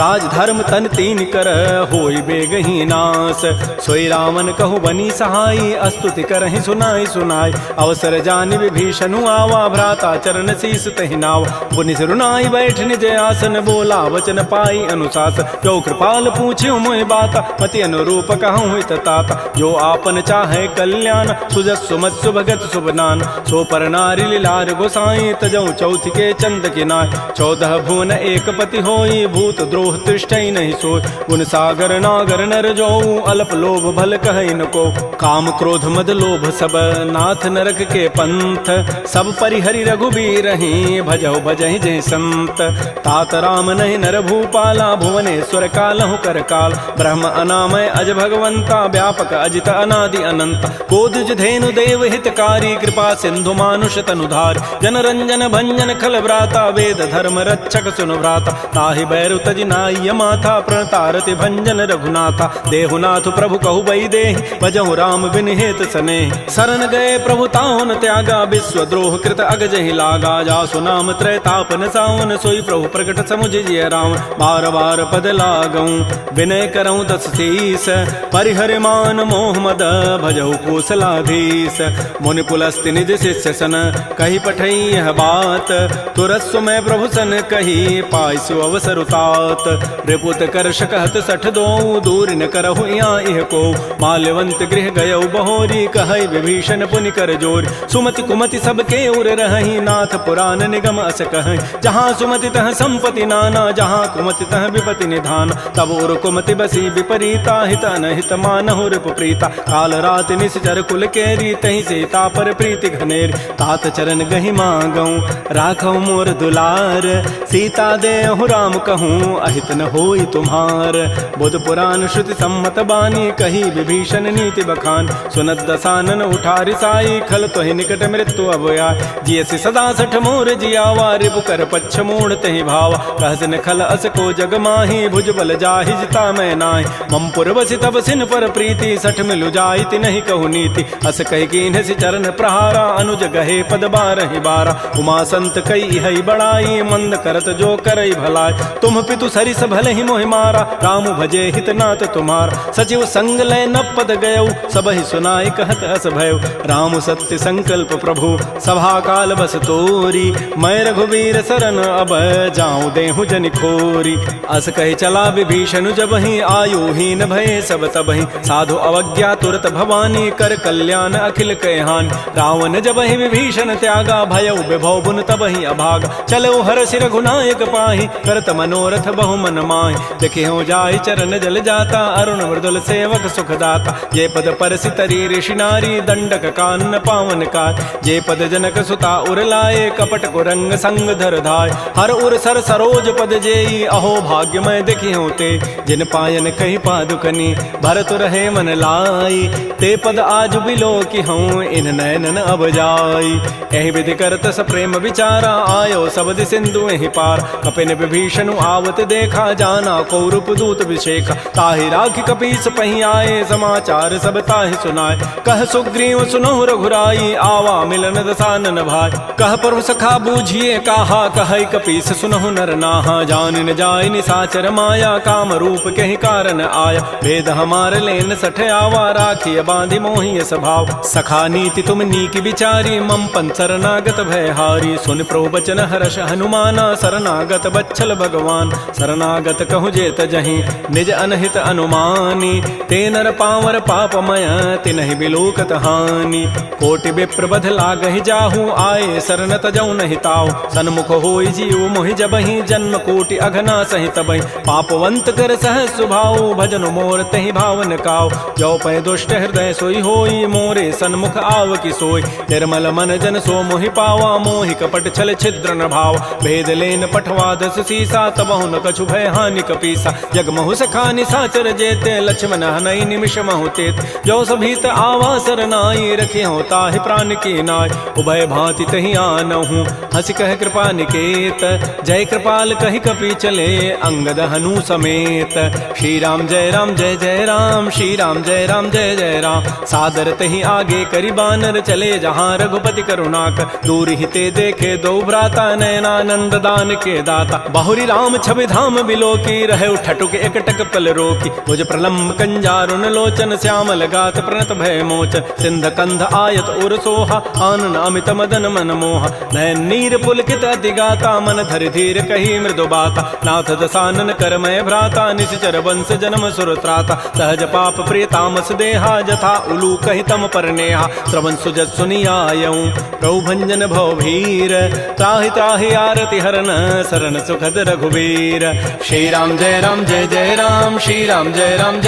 राज धर्म तन तीन कर होई बेगही नास सोई रावण कहु बनी सहाई अस्तुति करहि सुनाई सुनाई अवसर जानि विभीषणु आवा भ्राता चरण शीस तहि नाव पुनि सिरुनाई बैठ निज आसन बोला वचन पाई अनुशासन जो कृपाल पूछ्यो मोहि बाता मति अनुरूप कहूँ हित ताता जो आपन चाहे कल्याण सुजस सुमत सुभगत सुबनान सो पर नारी लीलार गोसाई तजऊ चौथ के चंद किनाय 14 भुवन एक पति होई भूत द्रोह तृष्टि नहीं सोय गुण सागर नागर नर जो अल्प लोभ भल कहि न को काम क्रोध मद लोभ सब नाथ नरक के पंथ सब परिहरि रघुबीर ही भजहु भजहि जय संत तात राम नहीं नर भूपाला भुवनेश्वर कालहु कर काल ब्रह्म अनामय अज भगवंता व्यापक अजित अनादि अनंत कोदज धेनु देव हितकारी कृपा सिंधु मानुष तनुधार जन रंजन भंजन खल व्राता वेद धर्म रक्षक सुनु भ्राता ताहि बैरु तजि नाय माथा प्रणतारति भंजन रघुनाथा देहुनाथ प्रभु कहु बई देहि भजहु राम बिन हेत सने शरण गए प्रभु ताहुन त्यागा विश्व द्रोह कृत अगजहि लागा जासु नाम त्रैतापन सावन सोई प्रभु प्रकट समुझ जिय राम बार बार पद लागऊं विनय करऊं दस शीस परिहर मान मोह मद भजहु कौशलाधीश मुनि पुलस्ति निज शिष्य सन कही पठई यह बात तुरस्व में प्रभु सन कही पाइसु अवसर उतात रिपुत कर शकहत सठ दो दूर न करहु यहाँ इह को माल्यवंत गृह गयउ बहोरी कहई विभीषण पुनि कर जोर सुमति कुमति सबके उर रही नाथ पुराण निगम अस कह जहाँ सुमति तह संपति नाना जहाँ कुमति तह विपति निधान तब उर कुमति बसी विपरीता हित अनहित मानहु रिपु प्रीता काल रात निश्चर कुल केरी तही सीता पर प्रीति घनेर तात चरण गहि मांगऊं राखऊ मोर दुलार सीता देहु राम कहूँ अहित न होई तुम्हार बुध पुराण श्रुति सम्मत बानी कही विभीषण नीति बखान सुनत दसानन उठारी साई खल तोहि निकट मृत्यु अभया जियसि सदा सठ मोर जियावा रिपु कर पच्छ मूढ़ तहि भावा कहसन खल अस को जग माही भुज बल जाहि जिता मैं नाहि मम पुरवसि तब सिन पर प्रीति सठ मिलु जाइति नहीं कहु नीति अस कहि कीन्ह सि चरण प्रहारा अनुज गहे पद बारहि बारा उमा संत कई हई बड़ाई मंद करत जो करई भलाई तुम पितु सरिस भले ही मोहि मारा राम भजे हित नाथ तुम्हार सचिव संग लय न पद गयऊ सब ही सुनाई कहत हस भयउ राम सत्य संकल्प प्रभु सभा काल बस तोरी मैं रघुवीर शरण अब जाऊं देहु जनि खोरी अस कहि चला विभीषण जब ही आयु हीन भय सब तब ही साधु अवज्ञा तुरत भवानी कर कल्याण अखिल कहहान रावण जब ही विभीषण त्यागा भयउ विभव बुन तब ही अभागा चलो हर्षि रघुनायक पाहि करत मनोरथ बहु मन माहि देखे हो जाय चरण जल जाता अरुण मृदुल सेवक सुखदाता जे पद परसि तरी ऋषि नारी दंडक कानन पावन काय जे पद जनक सुता उर लाए कपट कुरंग संग धर धाय हर उर सर सरोज पद जेई अहो भाग्यमय देखि होते जिन पायन कही पादुकनी भरत रहे मन लाई ते पद आज बिलो की हूँ इन नयनन अब जाई एहि विधि करत स प्रेम विचारा आयो सबद सिंधु एहि पार कपिन विभीषण आवत देखा जाना कौरूप दूत विशेखा ताहि राखि कपीस पही आए समाचार सब ताहि सुनाए कह सुग्रीव सुनहु रघुराई आवा मिलन दसानन भाई कह प्रभु सखा बूझिए काहा कहै कपीस सुनहु नर नाहा जान न जाय निसाचर माया काम रूप कहि कारण आया भेद हमार लेन सठ आवा राखिय बांधि मोहि स्वभाव सखा नीति तुम नीक विचारी मम पन शरणागत भय हारी सुन प्रभु बचन हर्ष हनुमाना शरणागत बच्छल भगवान शरणागत कहु जेत जहीं निज अनहित अनुमानी ते नर पावर पापमय तिनहि बिलोकत हानि कोटि विप्र बध लागहि जाहू आए शरण तजौ नहि ताऊ सन्मुख होई जीव मोहि जबहि जन्म कोटि अघना सहित बहि पापवंत कर सह सुभाऊ भजन मोर तहि भावन काऊ जो पै दुष्ट हृदय सोई होई मोरे सन्मुख आव की सोई निर्मल मन जन सो मोहि पावा मोहि कपट छल छिद्र न भाव भेद लेन पठवा दस सीसा तबहु न कछु भय हानि कपीसा जग महु सखानि साचर जेते लक्ष्मण हनई निमिष महु तेत जो सभीत आवा सरनाई रखे हो ताहि प्राण की नाय उभय भांति तहि आनहु हंस कह कृपा निकेत जय कृपाल कहि कपि चले अंगद हनु समेत श्री राम जय जय राम श्री राम जय जय राम सादर तहि आगे करि बानर चले जहाँ रघुपति करुणाक दूर ही ते देखे दो भ्राता नयनानंद दान के दाता बाहुरी राम छवि धाम बिलो की रहे ठटुक एकटक पल रोकी मुझ प्रलम्ब कंजारुन लोचन श्यामल गात प्रणत भय मोचन सिंध कंध आयत उर सोहा आनन अमित मदन मन मोहा नयन नीर पुलकित अति गाता मन धरि धीर कही मृदु बाता नाथ दसानन कर मय भ्राता निश्चर वंश जन्म सुर त्राता सहज पाप प्रिय तामस देहा जथा उलू कहि तम पर नेहा श्रवण सुजत सुनियायऊं प्रभु भंजन भव भीर त्राहि त्राहि आरति हरन शरण सुखद रघुवीर श्री राम जय राम श्री राम जय जय राम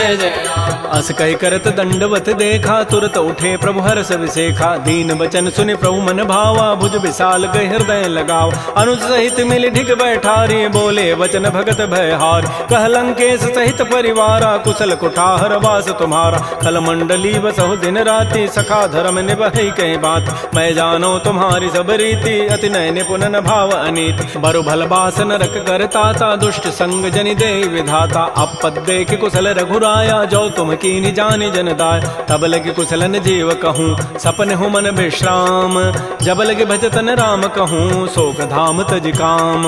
अस कहि करत दंडवत देखा तुरत उठे प्रभु हर्ष विसेखा दीन बचन सुनि प्रभु मन भावा भुज विशाल गहि हृदय लगाव अनुज सहित मिल ढिग बैठारी बोले वचन भगत भयहार कह लंकेश सहित परिवारा कुशल कुठार वास तुम्हारा कल मंडली बसहु दिन राति सखा धर्म निभहि कहीं बात मैं जानो तुम्हारी सब रीति अति नय निपुणन भाव अनीति बरु भल बास नरक करताता दुष्ट संग जनि दे विधाता अपद देख कुशल रघुराया जो तुम कीनि जानि जन दाय तब लगे कुशलन जीव कहूँ सपन हो मन विश्राम जब लगे भजतन राम कहूँ शोक धाम तज काम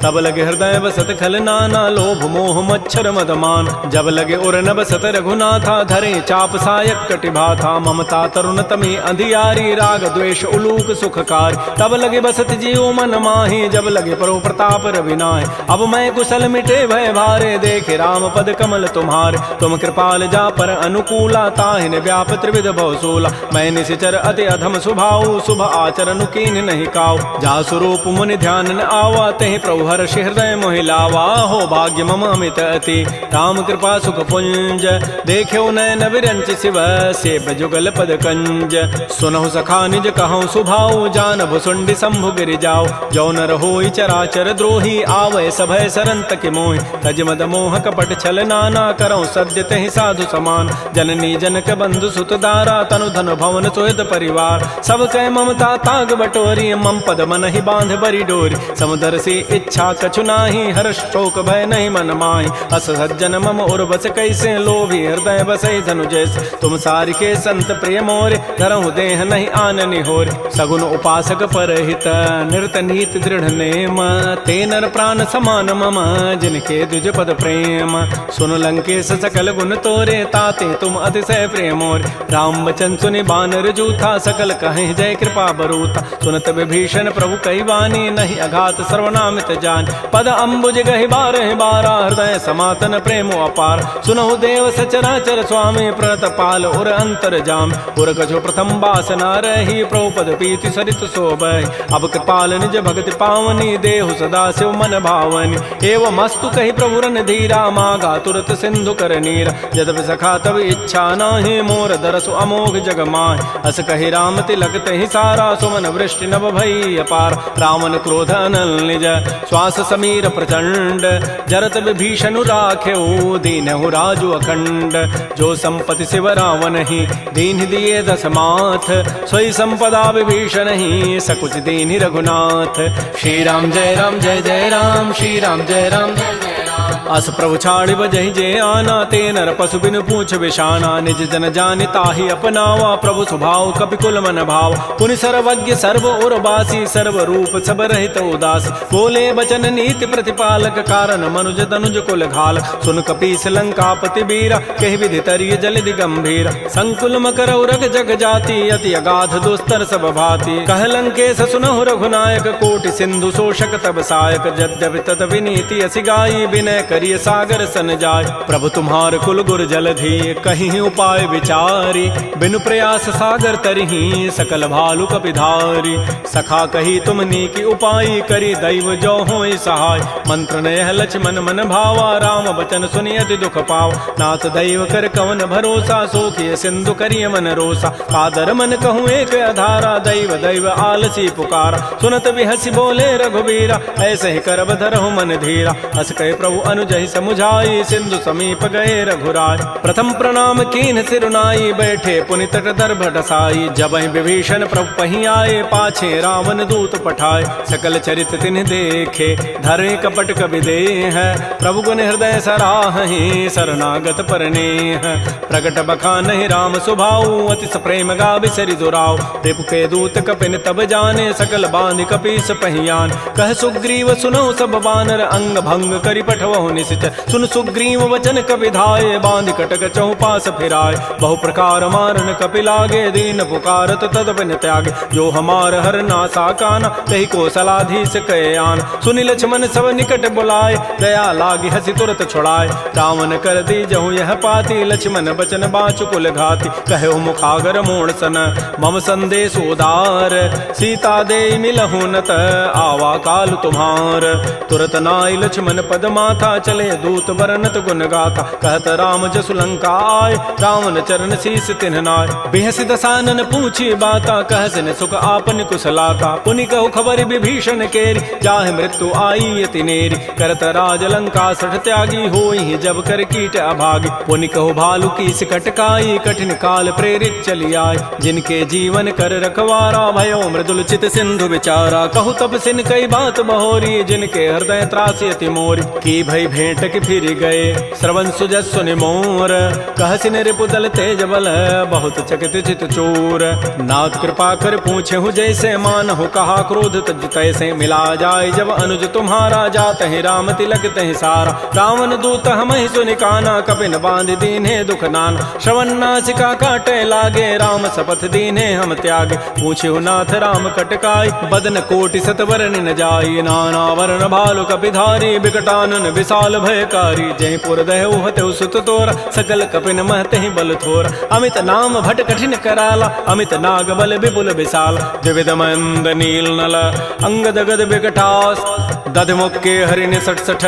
तब लगे हृदय बसत खल नाना लोभ मोह मच्छर मदमान जब लगे उर न बसत रघुनाथा धरे चाप सायक कटिभाथा ममता तरुण तमी अंधियारी राग द्वेष उलूक सुखकार तब लगे बसत जीव मन माही जब लगे परो प्रताप रविनाय अब मैं कुशल मिटे भय भारे देखे राम पद कमल तुम्हारे तुम कृपाल जा पर अनुकूला ताहिन व्याप त्रिविध भवसूला मैं निशिचर अति अधम सुभाऊ शुभ आचरण कीन नहीं काऊ जा स्वरूप मुनि ध्यान न आवा तहि प्रभु हर्ष हृदय मोहि लावा हो भाग्य मम अमित अति राम कृपा सुख पुंज देख्यो नयन विरंच शिव सेव जुगल पद कंज सुनहु सखा निज कहूँ सुभाऊ जान भुसुंडी शंभु गिरि जाओ जो नर होई चराचर द्रोही आवै सभय सरंत के मोहि तज मद मोह कपट छल नाना करौ सद्य तहि साधु समान जननी जनक बंधु सुत दारा तनु धन भवन सुहृद परिवार सब कह ममता ताग बटोरी मम पद मन ही बांध बरी डोरी समुदर से इच्छा कछु नाही हर्ष शोक भय नहीं मन माही अस सज्जन मम उर्वस कैसे लोभी हृदय बसै धनु जैसे तुम सारि के संत प्रिय मोरे धरहु देह नहीं आननि होर सगुन उपासक परहित निरत नीति दृढ़ नेम ते नर प्राण समान मम जिनके द्विज पद प्रेम सुन लंकेश सकल गुण तोरे ताते तुम अतिशय प्रेमोर राम बचन सुनि बानर जूथा सकल कहे जय कृपा बरूता सुनत विभीषण प्रभु कई वाणी नहीं अघात सर्वनामित जान पद अम्बुज गहि बारह बारा हृदय समातन प्रेमो अपार सुनहु देव सचराचर स्वामी प्रणत पाल उर अंतर जाम उर कछु प्रथम बासना रही प्रभुपद पीति सरित शोभय। अब कृपाल निज भगति पावनी देहु सदा शिव मन भावनी। एवं मस्तु कही प्रभु रन धीरा मागा तुरत सिंधु कर नीरा। यद्यपि सखा तब इच्छा नाही मोर दरसु अमोघ जग माय। अस कही राम तिलक तहि सारा सुमन वृष्टि नभ भई अपार। रावण क्रोध अनल निज श्वास समीर प्रचंड। जरत विभीषण राख्यो दीनहु राजु अखंड। जो संपत्ति शिव रावण ही दीन दिए दस माथ। सोई संपदा विभीषण ही सकुच दीन रघुनाथ। श्री राम जय राम जय जय राम। श्री राम जय राम जय जय राम। अस प्रभु छाड़ि बजहि जे आना। ते नर पशु बिनु पूछ विषाना। निज जन जानि ताहि अपनावा। प्रभु स्वभाव कपिकुल मन भाव। पुनि सर्वज्ञ सर्व और बासी। सर्व रूप सब रहित उदास। बोले बचन नीति प्रतिपालक। कारण मनुज तनुज कुल घाल। सुन कपीस लंकापति बीरा। कहि विधि तरिय जलधि गंभीर। संकुल मकर उरग जग जाति। अति अगाध दुस्तर सब भाति। कह लंकेश सुनहु रघुनायक। कोटि सिंधु शोषक तब सायक। यद्यपि तद विनीति असि गाई। विनय करिय सागर सन जाय। प्रभु तुम्हार कुल गुर जलधि। कहीं उपाय विचारी। बिनु प्रयास सागर तरही। सकल भालु कपिधारी। सखा कही तुमनी की उपाय। करी दैव जो होय सहाय। मंत्र नयह लक्ष्मण मन भावा। राम बचन सुनि अति दुख पाव। नाथ दैव कर कवन भरोसा। सोखिय सिंधु करिय मन रोसा। कादर मन कहूँ एक अधारा। दैव दैव आलसी पुकारा। सुनत बिहसी बोले रघुबीरा। ऐसे ही करब धरहु मन धीरा। अस कहे प्रभु अनुजहि समुझाई। सिंधु समीप गए रघुराय। प्रथम प्रणाम कीन सिरुनाई। बैठे पुनि तट दर्भ ढसाई। जबहि विभीषण प्रभु पहि आए। पाछे रावण दूत पठाए। सकल चरित तिन्ह देखे। धरे कपट कबि देह। प्रभु गुण हृदय सराहि। शरणागत परनेह। प्रगट बखानहि राम सुभाऊ। अति प्रेम गावि सरि दुराऊ। रिपु के दूत कपिन तब जाने। सकल बांधि कपीस पहियान। कह सुग्रीव सुनहु सब बानर। अंग भंग करि पठवहु निश्चय। सुन सुग्रीव वचन कपि धाये। बांधि कटक चहुपास फिराय। बहु प्रकार मारन कपि लागे। दीन पुकारत तद बिन त्यागे। जो हमार हर नासा काना। तहि कौशलाधीश कहे आन। सुनि लक्ष्मण सब निकट बुलाए। दया लागी हसी तुरत छुड़ाए। रावण कर दी जहु यह पाती। लक्ष्मण बचन बाचु कुल घाती। कहो मुखागर मोण सन मम संदेश उदार। सीता दे मिलहु नत आवा काल तुम्हार। तुरत नाई लक्ष्मण पद माथा। चले दूत बरनत गुण गाथा। कहत राम जसु लंका आय। रावण चरण शीस तिन्ह नाय। बिहसि दसानन पूछी बाता। कहसिन सुख आपन कुशलाता। पुनि कहु खबर विभीषण केरी। जाहि मृत्यु आई अति नेरी। करत राज लंका सठ त्यागी। होई जब कर कीट अभागी। पुनि कहु भालु की कटकाई। कठिन काल प्रेरित चली आय। जिनके जीवन कर रखवारा। भयो मृदुल चित सिंधु विचारा। कहु तब सिन कई बात बहोरी। जिनके हृदय त्रासी अति मोरी। की भई भेंट की फिर गए। श्रवण सुजस सुनि मोर। कहसिन रिपु दल तेज बल। बहुत चकित चित चोर। नाथ कृपा कर पूछे हूँ जैसे। मानहु कहा क्रोध तज तैसे। मिला जाय जब अनुज तुम्हारा। जात ही राम तिलक तहि सारा। रावण दूत हमहि सुनि काना। कपिन बांध दीन्हे दुख नाना। श्रवण नासिका काटे लागे। राम शपथ दीन्हे हम त्यागे। पूछे नाथ राम कटकाई। बदन कोटि सतवरन न जाई। नाना वर्ण भालु कपिधारी। विकटानन विशाल भयकारी। जयपुर दहु हतु सुत तोरा। सकल कपिन महतहि बल थोरा। अमित नाम भट कठिन कराला। अमित नाग बल विपुल विशाल। द्विविध मंद नील नल अंगद गद विकटास। दधमुखे हरिण सठ सठ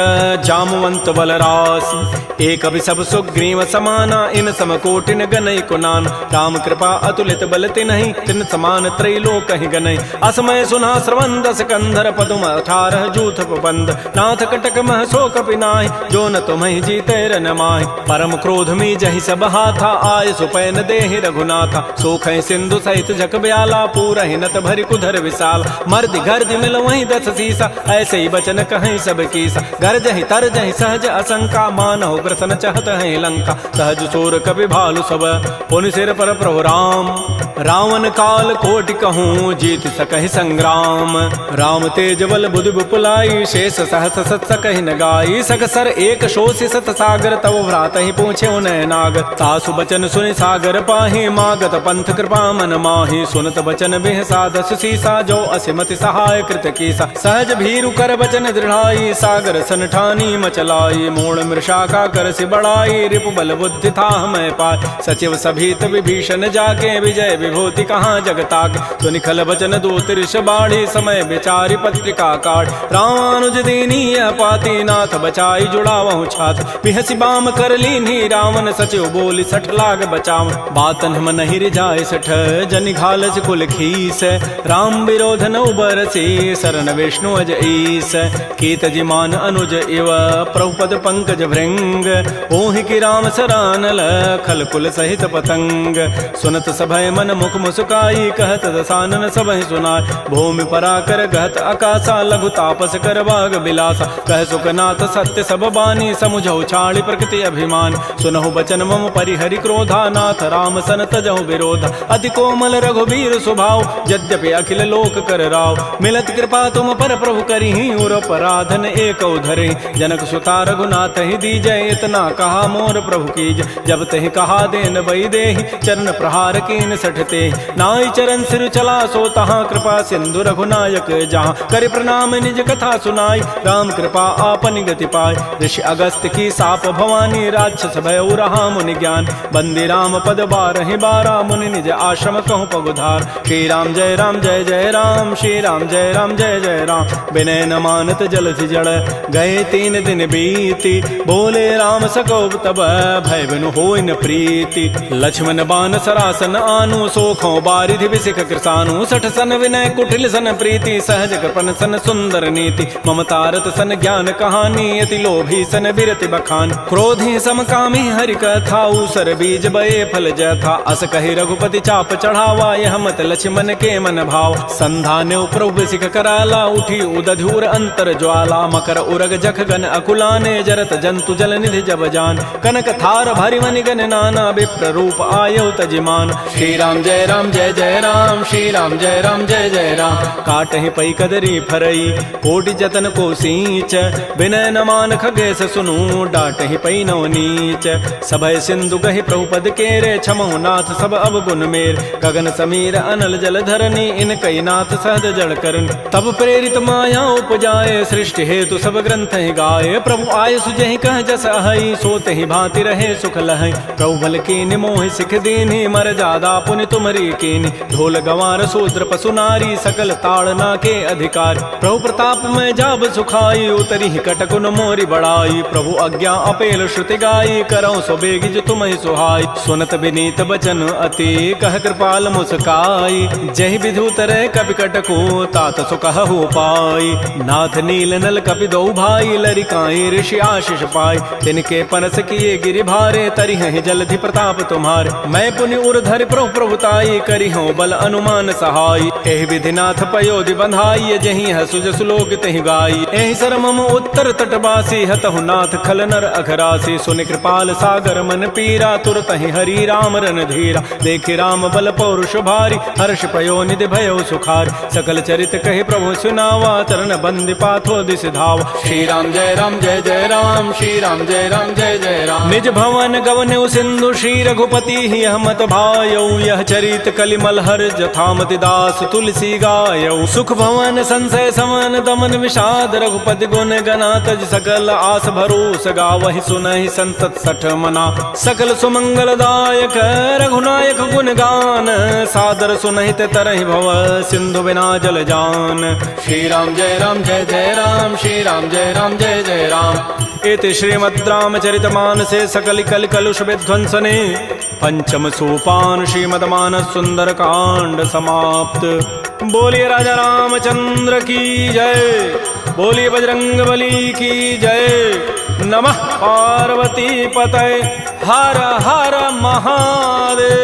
जामवंत बलरास। एक अभिसभ सुग्रीव समाना। इन समकोटिन गनई कुनान। राम कृपा अतुलित बल तिन्हि। तिन समान त्रैलोक कहि गनई। असमय सुना श्रवण दस कंधर। पदुम 18 जूथ बंद। नाथ कटक मह सो कपि नाहि। जो न तुम्हि जीते रन माहि। परम क्रोध मी जहि सब हाथा। आय सुपैन देहि रघुनाथा। सोखै सिंधु सहित जग ब्याला। पूरहि नत भरि कुधर विशाल। मर्दि गर्दि मिल वहीं 10 सीसा। ऐसे ही बचन कहीं सब कीसा। गरजहि तरजहि सहज असंका। मानहु ग्रसन चहत है लंका। सहज चोर कपि भालु सब। पुनि सिर पर प्रभु राम। रावण काल कोटि कहूँ। जीत सकहि संग्राम। राम तेज बल बुधि विपुलाई। शेष सहस सत सकहि न गाई। सकसर एक शोषि सत सागर। तव भ्रात ही पूछे उनय नाग। तासु बचन सुनि सागर पाहि। मागत पंथ कृपा मन माहि। सुनत बचन बिहसा 10 सीसा। जो असिमति सहाय कृत कीसा। सहज भीरु कर बचन दृढ़ाई। सागर सन ठानी मचलाई। मूण मृषा का कर सि बढ़ाई। रिपु बल बुद्धि था मैं पाय। सचिव सभीत विभीषण जाके। विजय विभूति कहाँ जगताक। तो निखल वचन दूत ऋष बाढ़ी समय विचारी पत्रिका काट। रामानुज दीनी यह पाती नाथ बचाई जुड़ावहु छात। पिहसी बाम कर लीनी रावण सचिव बोली सठ लाग बचाव। बातन हम नहीं रिजाए सठ जनि घालस कुल खीस। राम विरोध न उबरसी शरण विष्णु अज ईस। कीत जिमान अनुज इव प्रभुपद पंकज भृंग। ओहि की राम सरानल खल कुल सहित पतंग। सुनत सभय मन मुख मुस्काई कहत दसानन सबहि सुनाय। भूमि पराकर गहत आकाशा लघु तापस कर बाग बिलासा। कह सुखनाथ सत्य सब बानी समुझौ छाड़ी प्रकृति अभिमान। सुनहु बचन मम परिहरि क्रोधा नाथ राम सन तजहु विरोधा। अति कोमल रघुबीर स्वभाव यद्यपि अखिल लोक कर राव। मिलत कृपा तुम पर प्रभु करिहि उर पराधन एक धरे। जनक सुता रघुनाथ ही दीजय इतना कहा मोर प्रभु कीज। जब तहि कहा देन बई देहि चरण प्रहार कीन सठते। नाई चरण सिर चला सो तहाँ कृपा सिंधु रघुनायक जहाँ। कर प्रणाम निज कथा सुनाई राम कृपा आपन गति पाय। ऋषि अगस्त की साप भवानी राक्षस भय रहा मुनि ज्ञान। बंदी राम पद बारहि बारा मुनि निज आश्रम कहूँ पगुधार। श्री राम जय राम श्री राम जय जय राम। विनय न मानत जलधि जड़ गए 3 दिन बीती। बोले राम सकोप तब भय बिनु होय न प्रीति। लक्ष्मण बान सरासन आनु सोखों बारिधि विसिख कृसानु। सठ सन विनय कुटिल सन प्रीति सहज कृपन सन सुंदर नीति। ममतारत सन ज्ञान कहानी अति लोभी सन बिरति बखान। क्रोधी समकामी हरि कथा ऊसर बीज बये फल जथा। अस कहि रघुपति चाप चढ़ावा यह मत लक्ष्मण के मन भाव। संधान्य प्रभु सिख कराला उठी उदधूर अंतर ज्वाला। मकर उरग जख गन अकुलाने जरत जंतु जल निधि जब जान। कनक थार भरि मनि गन नाना विप्र रूप आयौ तजिमान। श्री राम जय राम श्री राम जय जय राम। काटहि पै कदरी फरई कोटि जतन को सींच। विनय न मान खगेश सुनु डाटहि पै नव नीच। सभय सिंधु गहि प्रभुपद केरे छमहु नाथ सब अवगुण मेर। गगन समीर अनल जल धरनी इन कई नाथ सहज जड़ करन। तब प्रेरित माया उपजाए सृष्टि हेतु सब ग्रंथ ही गाये। प्रभु आय सुजहि कह जस अहै सोते ही भांति रहे सुख लहै। प्रभु बल कीनि मोहि सिख दीन्हि मर जादा पुनि तुमरी कीनि। ढोल गंवार शूद्र पशु नारी सकल ताड़ना के अधिकार। प्रभु प्रताप में जाब सुखाई उतरी कटकुन मोरी बड़ाई। प्रभु आज्ञा अपेल श्रुति गाई करौ सो बेगिज तुम ही सुहाई। सुनत विनीत बचन अति कह कृपाल मुस्काई। जहि विधु तरह कपि कटको तात सुकहु पाई। नाथ नील नल कपि दो भाई लरिकाई ऋषि आशीष पाई। तिनके पनस किए गिरि भारे तरिहहि जलधि प्रताप तुम्हारे। मैं पुनि उर धरि प्रभु प्रभुताई करिहु बल अनुमान सहाय। एहि विधि नाथ पयोधि बंधाई जहि हसु जसु लोक तहि गाई। एहि सर मम उत्तर तटवासी हतहु नाथ खल नर अघरासी। सुनि कृपाल सागर मन पीरा तुरत ही हरि राम रन धीरा। देखि राम बल पौरुष भारी हर्ष पयो निधि भयो सुखार। सकल चरित कहि प्रभु सुनावा चरण बंदि पाथो दिस धाव। श्री राम जय राम श्री राम जय जय राम। निज भवन गवनु सिंधु श्री रघुपति ही हमत भायौ। यह चरित कलिमल हर जथामति दास तुलसी गायौ। सुख भवन संशय समन दमन विषाद रघुपति गुण गना तज सकल आस भरोस गावहि सुनहि संतत सठ मना। सकल सुमंगल दायक रघुनायक गुण गान सादर सुनहित तरहि भव सिंधु बिना जल जान। श्री राम जय राम श्री राम जय जय राम। इति श्रीमद् रामचरितमानसे सकल कल कलुष विध्वंसने पंचम सोपान श्रीमद् मानस सुंदर कांड समाप्त। बोलिए राजा रामचंद्र की जय। बोलिए बजरंग बली की जय। नमः पार्वती पतये हर हर महादेव।